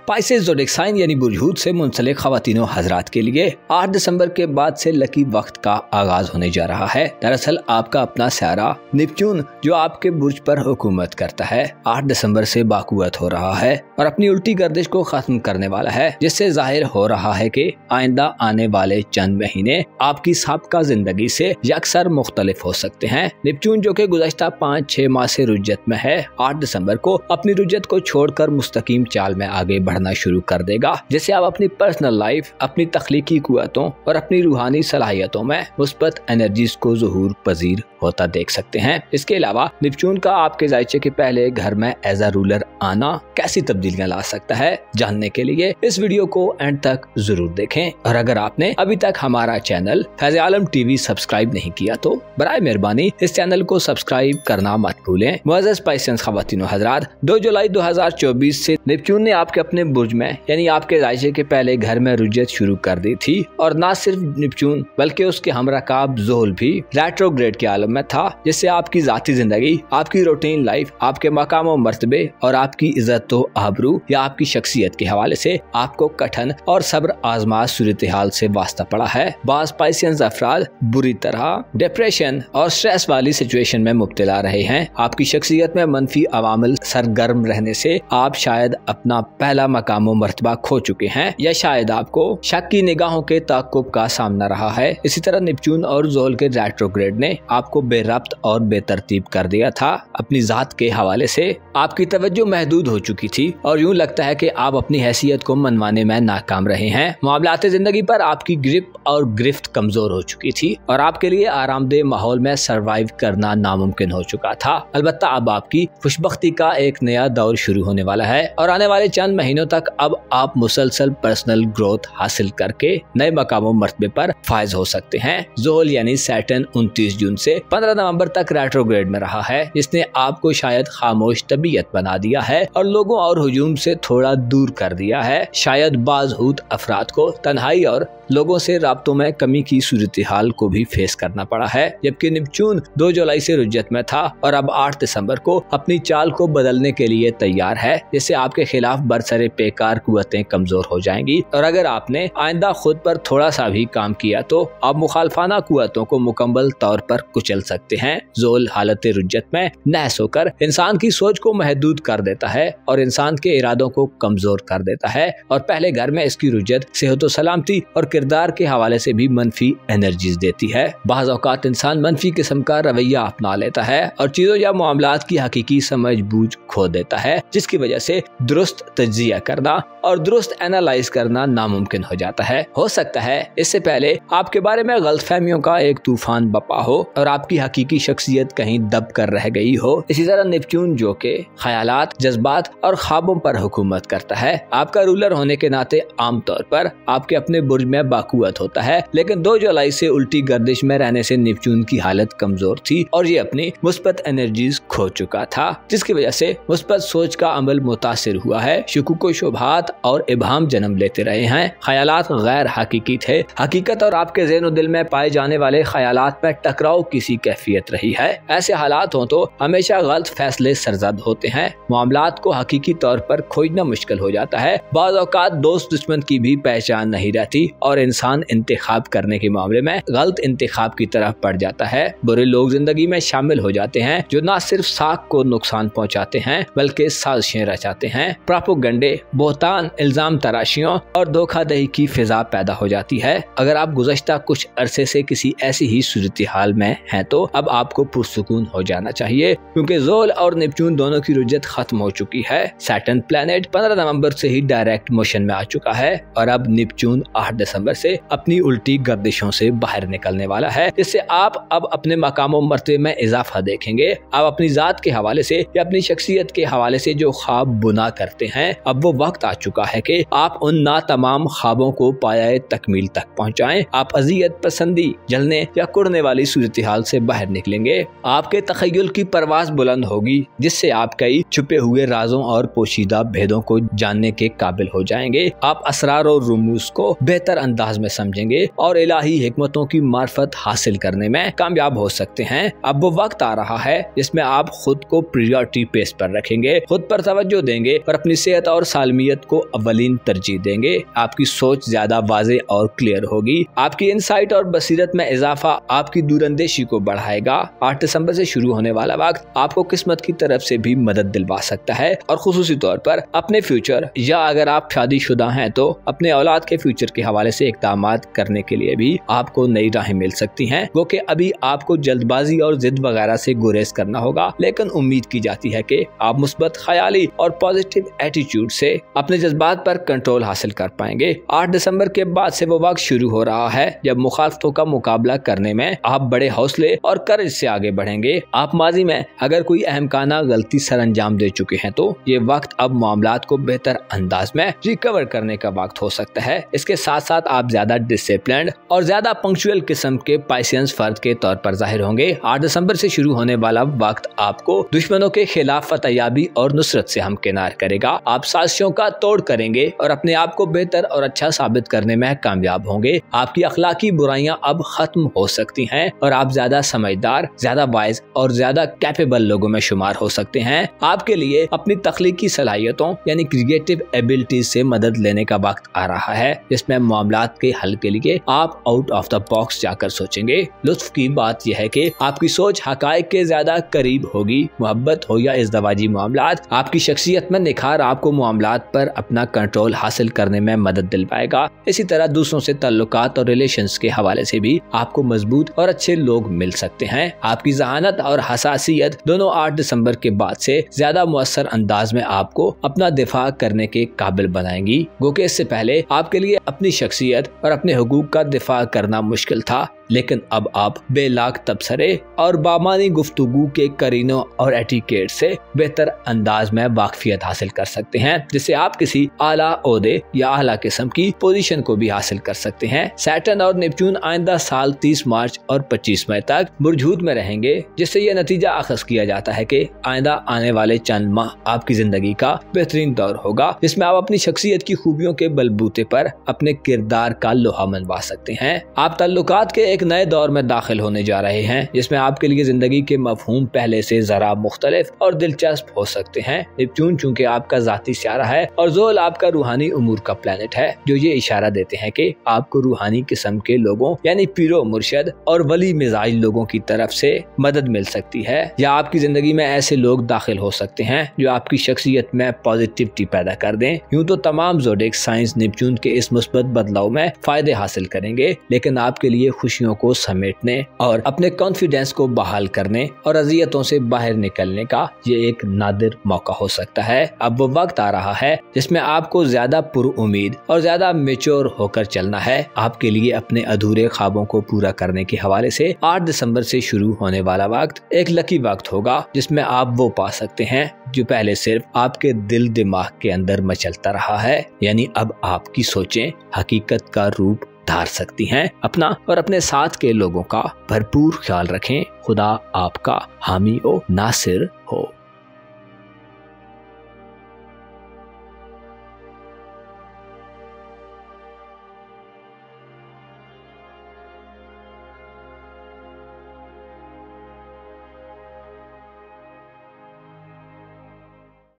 [SPEAKER 1] पाइसेस ज़ोडिएक साइन यानी बुर्ज से मुंसलिक ख़वातीनो हजरात के लिए 8 दिसंबर के बाद से लकी वक्त का आगाज होने जा रहा है। दरअसल आपका अपना सियारा नेपच्यून जो आपके बुर्ज पर हुकूमत करता है 8 दिसंबर से बाकुवत हो रहा है और अपनी उल्टी गर्दिश को खत्म करने वाला है, जिससे जाहिर हो रहा है कि आइंदा आने वाले चंद महीने आपकी साबिका जिंदगी से यकसर मुख्तलिफ हो सकते हैं। नेपच्यून जो कि गुज़श्ता 5-6 माह से रुज्जत में है, 8 दिसंबर को अपनी रुज्जत को छोड़कर मुस्तकीम चाल में आगे बढ़ना शुरू कर देगा, जिससे आप अपनी पर्सनल लाइफ, अपनी तख्लीकी कुव्वतों और अपनी रूहानी सलाहियतों में मुस्बत एनर्जीज को ज़ुहूर पजीर होता देख सकते हैं। इसके अलावा नेपच्यून का आपके जायचे के पहले घर में एज अ रूलर आना कैसी तब्दीलियां ला सकता है, जानने के लिए इस वीडियो को एंड तक जरूर देखें। और अगर आपने अभी तक हमारा चैनल फैज़ आलम टीवी सब्सक्राइब नहीं किया तो बराए मेहरबानी इस चैनल को सब्सक्राइब करना मत भूलें। मुअज़्ज़ज़ पाइसेंस ख़वातीनो हज़रात, 2 जुलाई 2024 से नेपच्यून ने आपके अपने बुर्ज में यानी आपके जायचे के पहले घर में रुज्जत शुरू कर दी थी और न सिर्फ नेपच्यून बल्कि उसके हमरकाब ज़ोहल भी रेट्रोग्रेड के आलम में था, जिससे आपकी जाती जिंदगी, आपकी रूटीन लाइफ, आपके मकाम और मर्तबे और आपकी इज्जत व आबरू या आपकी शख्सियत के हवाले से आपको कठिन और सब्र आजमाश सूरत हाल से वास्ता पड़ा है। बाज़ पाइसियंस अफराद बुरी तरह डिप्रेशन और स्ट्रेस वाली सिचुएशन में मुब्तला रहे हैं। आपकी शख्सियत में मनफी अवामिल सरगर्म रहने से आप शायद अपना पहला मकाम व मर्तबा खो चुके हैं या शायद आपको शक की निगाहों के ताक़ुब का सामना रहा है। इसी तरह नेपच्यून और ज़ोहल के रेट्रोग्रेड ने आपको बेरब्त और बेतरतीब कर दिया था। अपनी जात के हवाले से आपकी तवज्जो महदूद हो चुकी थी और यूं लगता है कि आप अपनी हैसियत को मनवाने में नाकाम रहे हैं। मामलाते जिंदगी पर आपकी ग्रिप और गिरफ्त कमजोर हो चुकी थी और आपके लिए आरामदेह माहौल में सरवाइव करना नामुमकिन हो चुका था। अलबत्ता अब आपकी खुशबख्ती का एक नया दौर शुरू होने वाला है और आने वाले चंद महीनों तक अब आप मुसलसल पर्सनल ग्रोथ हासिल करके नए मकामों मर्तबे पर फायज हो सकते हैं। ज़ोहल यानी सैटर्न 29 जून से 15 नवंबर तक रेट्रोग्रेड में रहा है, जिसने आपको शायद खामोश तबीयत बना दिया है और लोगों और हुजूम से थोड़ा दूर कर दिया है। शायद बाज़ हूत अफराद को तन्हाई और लोगों से राब्तों में कमी की सूरत हाल को भी फेस करना पड़ा है, जबकि नेपच्यून 2 जुलाई से रुज्जत में था और अब 8 दिसंबर को अपनी चाल को बदलने के लिए तैयार है, जिससे आपके खिलाफ बरसरे पेकार कुव्वतें कमजोर हो जाएंगी और अगर आपने आइंदा खुद पर थोड़ा सा भी काम किया तो आप मुखालफाना कुव्वतों को मुकम्मल तौर पर कुचल सकते हैं। ज़ोहल हालत रुज्जत में नहस होकर इंसान की सोच को महदूद कर देता है और इंसान के इरादों को कमजोर कर देता है और पहले घर में इसकी रुज्जत सेहत व सलामती और किरदार के हवाले से भी मनफी एनर्जीज देती है। बाज़ औक़ात इंसान मनफी किस्म का रवैया अपना लेता है और चीजों या मामलात की हकीकी समझ बूझ खो देता है, जिसकी वजह से दुरुस्त तज्जिया करना और दुरुस्त एनालाइज करना नामुमकिन हो जाता है। हो सकता है इससे पहले आपके बारे में गलतफहमियों का एक तूफान बपा हो और आपकी हकीकी शख्सियत कहीं दब कर रह गई हो। इसी तरह नेपच्यून जो के ख्यालात, जज्बात और ख्वाबों पर हुकूमत करता है, आपका रूलर होने के नाते आमतौर पर आपके अपने बुर्ज में बाकुवत होता है, लेकिन 2 जुलाई से उल्टी गर्दिश में रहने से नेपच्यून की हालत कमजोर थी और ये अपनी मुस्बत एनर्जीज खो चुका था, जिसकी वजह से मुस्बत सोच का अमल मुतासिर हुआ है। शुकूक को शुभात और इबाहम जन्म लेते रहे हैं। ख्यालात गैर हकीकी थे। हकीकत और आपके ज़हन और दिल में पाए जाने वाले ख्यालात में टकराव किसी कैफियत रही है। ऐसे हालात हों तो हमेशा गलत फैसले सरजद होते हैं। मामलात को हकीकी तौर पर खोजना मुश्किल हो जाता है। बाज़ औक़ात दोस्त दुश्मन की भी पहचान नहीं रहती और इंसान इंतखाब करने के मामले में गलत इंतखाब की तरफ पड़ जाता है। बुरे लोग जिंदगी में शामिल हो जाते हैं जो न सिर्फ साख को नुकसान पहुंचाते हैं बल्कि साजिशें रचाते हैं। प्रोपेगेंडे, बोहतान, इल्जाम तराशियों और धोखाधड़ी की फिजा पैदा हो जाती है। अगर आप गुज़श्ता कुछ अरसे से किसी ऐसी ही सूरत हाल में हैं तो अब आपको पुरसुकून हो जाना चाहिए, क्योंकि ज़ोल और नेपच्यून दोनों की रुजत खत्म हो चुकी है। सैटर्न प्लैनेट 15 नवंबर से ही डायरेक्ट मोशन में आ चुका है और अब नेपच्यून 8 दिसंबर से अपनी उल्टी गर्दिशों से बाहर निकलने वाला है, जिससे आप अब अपने मकाम मर्तबे में इजाफा देखेंगे। आप अपनी जात के हवाले से या अपनी शख्सियत के हवाले से जो ख्वाब बुना करते हैं, अब वो वक्त आ चुका है कि आप उन ना तमाम ख्वाबों को पाया तकमील तक पहुँचाएं। आप अजियत पसंदी, जलने या कुड़ने वाली सूरत हाल से बाहर निकलेंगे। आपके तखय्युल की परवाज बुलंद होगी, जिससे आप कई छुपे हुए राजों और पोशीदा भेदों को जानने के काबिल हो जाएंगे। आप असरार और रुमूस को बेहतर अंदाज में समझेंगे और इलाही हिकमतों की मार्फत हासिल करने में कामयाब हो सकते हैं। अब वो वक्त आ रहा है जिसमें आप खुद को प्रायोरिटी पेस पर रखेंगे, खुद पर तवज्जो देंगे और अपनी सेहत और सालमियत को अव्वलीन तरजीह देंगे। आपकी सोच ज्यादा वाज़े और क्लियर होगी। आपकी इंसाइट और बसीरत में इजाफा आपकी दूरंदेशी को बढ़ाएगा। 8 दिसंबर से शुरू होने वाला वक्त आपको किस्मत की तरफ से भी मदद दिलवा सकता है और खुसूसी तौर पर अपने फ्यूचर या अगर आप शादीशुदा हैं तो अपने औलाद के फ्यूचर के हवाले से इक़दामात करने के लिए भी आपको नई राहें मिल सकती हैं। वो कि अभी आपको जल्दबाजी और जिद वगैरह से गुरेज करना होगा, लेकिन उम्मीद की जाती है कि आप मुस्बत ख्याली और पॉजिटिव एटीट्यूड से अपने जज्बात पर कंट्रोल हासिल कर पाएंगे। 8 दिसंबर के बाद से वो वक्त शुरू हो रहा है जब मुखालफतों का मुकाबला करने में आप बड़े हौसले और करज से आगे बढ़ेंगे। आप माजी में अगर कोई अहमकाना गलती सर अंजाम दे चुके हैं तो ये वक्त अब मामलात को बेहतर अंदाज में रिकवर करने का वक्त हो सकता है। इसके साथ साथ आप ज्यादा डिसिप्लिन्ड और ज्यादा पंक्चुअल किस्म के पाइसियंस फर्द के तौर पर जाहिर होंगे। 8 दिसंबर से शुरू होने वाला वक्त आपको दुश्मनों के खिलाफ फतयाबी और नुसरत से हमकिनार करेगा। आप साजिशों का तोड़ करेंगे और अपने आप को बेहतर और अच्छा साबित करने में कामयाब होंगे। आपकी अखलाकी बुराइयां अब खत्म हो सकती हैं और आप ज्यादा समझदार, ज्यादा वाइज और ज्यादा कैपेबल लोगों में शुमार हो सकते हैं। आपके लिए अपनी तख्लीकी सलाहियतों यानी क्रिएटिव एबिलिटीज से मदद लेने का वक्त आ रहा है, जिसमें मामलात के हल के लिए आप आउट ऑफ द बॉक्स जाकर सोचेंगे। लुत्फ की बात यह है कि आपकी सोच हकायक के ज्यादा करीब होगी। मोहब्बत हो या इज़्दवाजी मामलात, आपकी शख्सियत में निखार आपको मामलात पर अपना कंट्रोल हासिल करने में मदद दिलवाएगा। इसी तरह दूसरों से ताल्लुकात और रिलेशंस के हवाले से भी आपको मजबूत और अच्छे लोग मिल सकते हैं। आपकी जहानत और हसासियत दोनों 8 दिसंबर के बाद से ज्यादा मुअस्सर अंदाज में आपको अपना दिफा करने के काबिल बनाएंगी। गो के इससे पहले आपके लिए अपनी शख्सियत और अपने हुकूक का दिफा करना मुश्किल था, लेकिन अब आप बेलाग तबसरे और बामानी गुफ्तगू के करीनों और एटिकेट से बेहतर अंदाज में वाकफियत हासिल कर सकते हैं, जिससे आप किसी आला ओहदे या आला किस्म की पोजीशन को भी हासिल कर सकते हैं। सैटर्न और नेपच्यून आइंदा साल 30 मार्च और 25 मई तक बुर्जूद में रहेंगे, जिससे यह नतीजा अखज़ किया जाता है कि आइंदा आने वाले चंद माह आपकी जिंदगी का बेहतरीन दौर होगा, जिसमें आप अपनी शख्सियत की खूबियों के बलबूते पर अपने किरदार का लोहा मनवा सकते हैं। आप ताल्लुकात के एक नए दौर में दाखिल होने जा रहे हैं, जिसमें आपके लिए जिंदगी के मफहूम पहले से जरा मुख्तलिफ और दिलचस्प हो सकते हैं। नेपच्यून चूंकि आपका जाती सियारा है और ज़ोल आपका रूहानी उमूर का प्लेनेट है, जो ये इशारा देते हैं कि आपको रूहानी किस्म के लोगों यानी पीरो मुर्शद और वली मिजाज लोगों की तरफ से मदद मिल सकती है, या आपकी जिंदगी में ऐसे लोग दाखिल हो सकते हैं जो आपकी शख्सियत में पॉजिटिविटी पैदा कर दें। यूं तो तमाम ज़ोडिएक साइंस नेपच्यून के इस मुस्बत बदलाव में फायदे हासिल करेंगे, लेकिन आपके लिए खुशियों को समेटने और अपने कॉन्फिडेंस को बहाल करने और अजियतों से बाहर निकलने का ये एक नादिर मौका हो सकता है। अब वो वक्त आ रहा है जिसमें आपको ज्यादा पुरउम्मीद और ज्यादा मेच्योर होकर चलना है। आपके लिए अपने अधूरे ख्वाबों को पूरा करने के हवाले से 8 दिसंबर से शुरू होने वाला वक्त एक लकी वक्त होगा, जिसमें आप वो पा सकते हैं जो पहले सिर्फ आपके दिल दिमाग के अंदर मचलता रहा है। यानी अब आपकी सोचें हकीकत का रूप धार सकती हैं। अपना और अपने साथ के लोगों का भरपूर ख्याल रखें। खुदा आपका हामी ओ नासिर हो।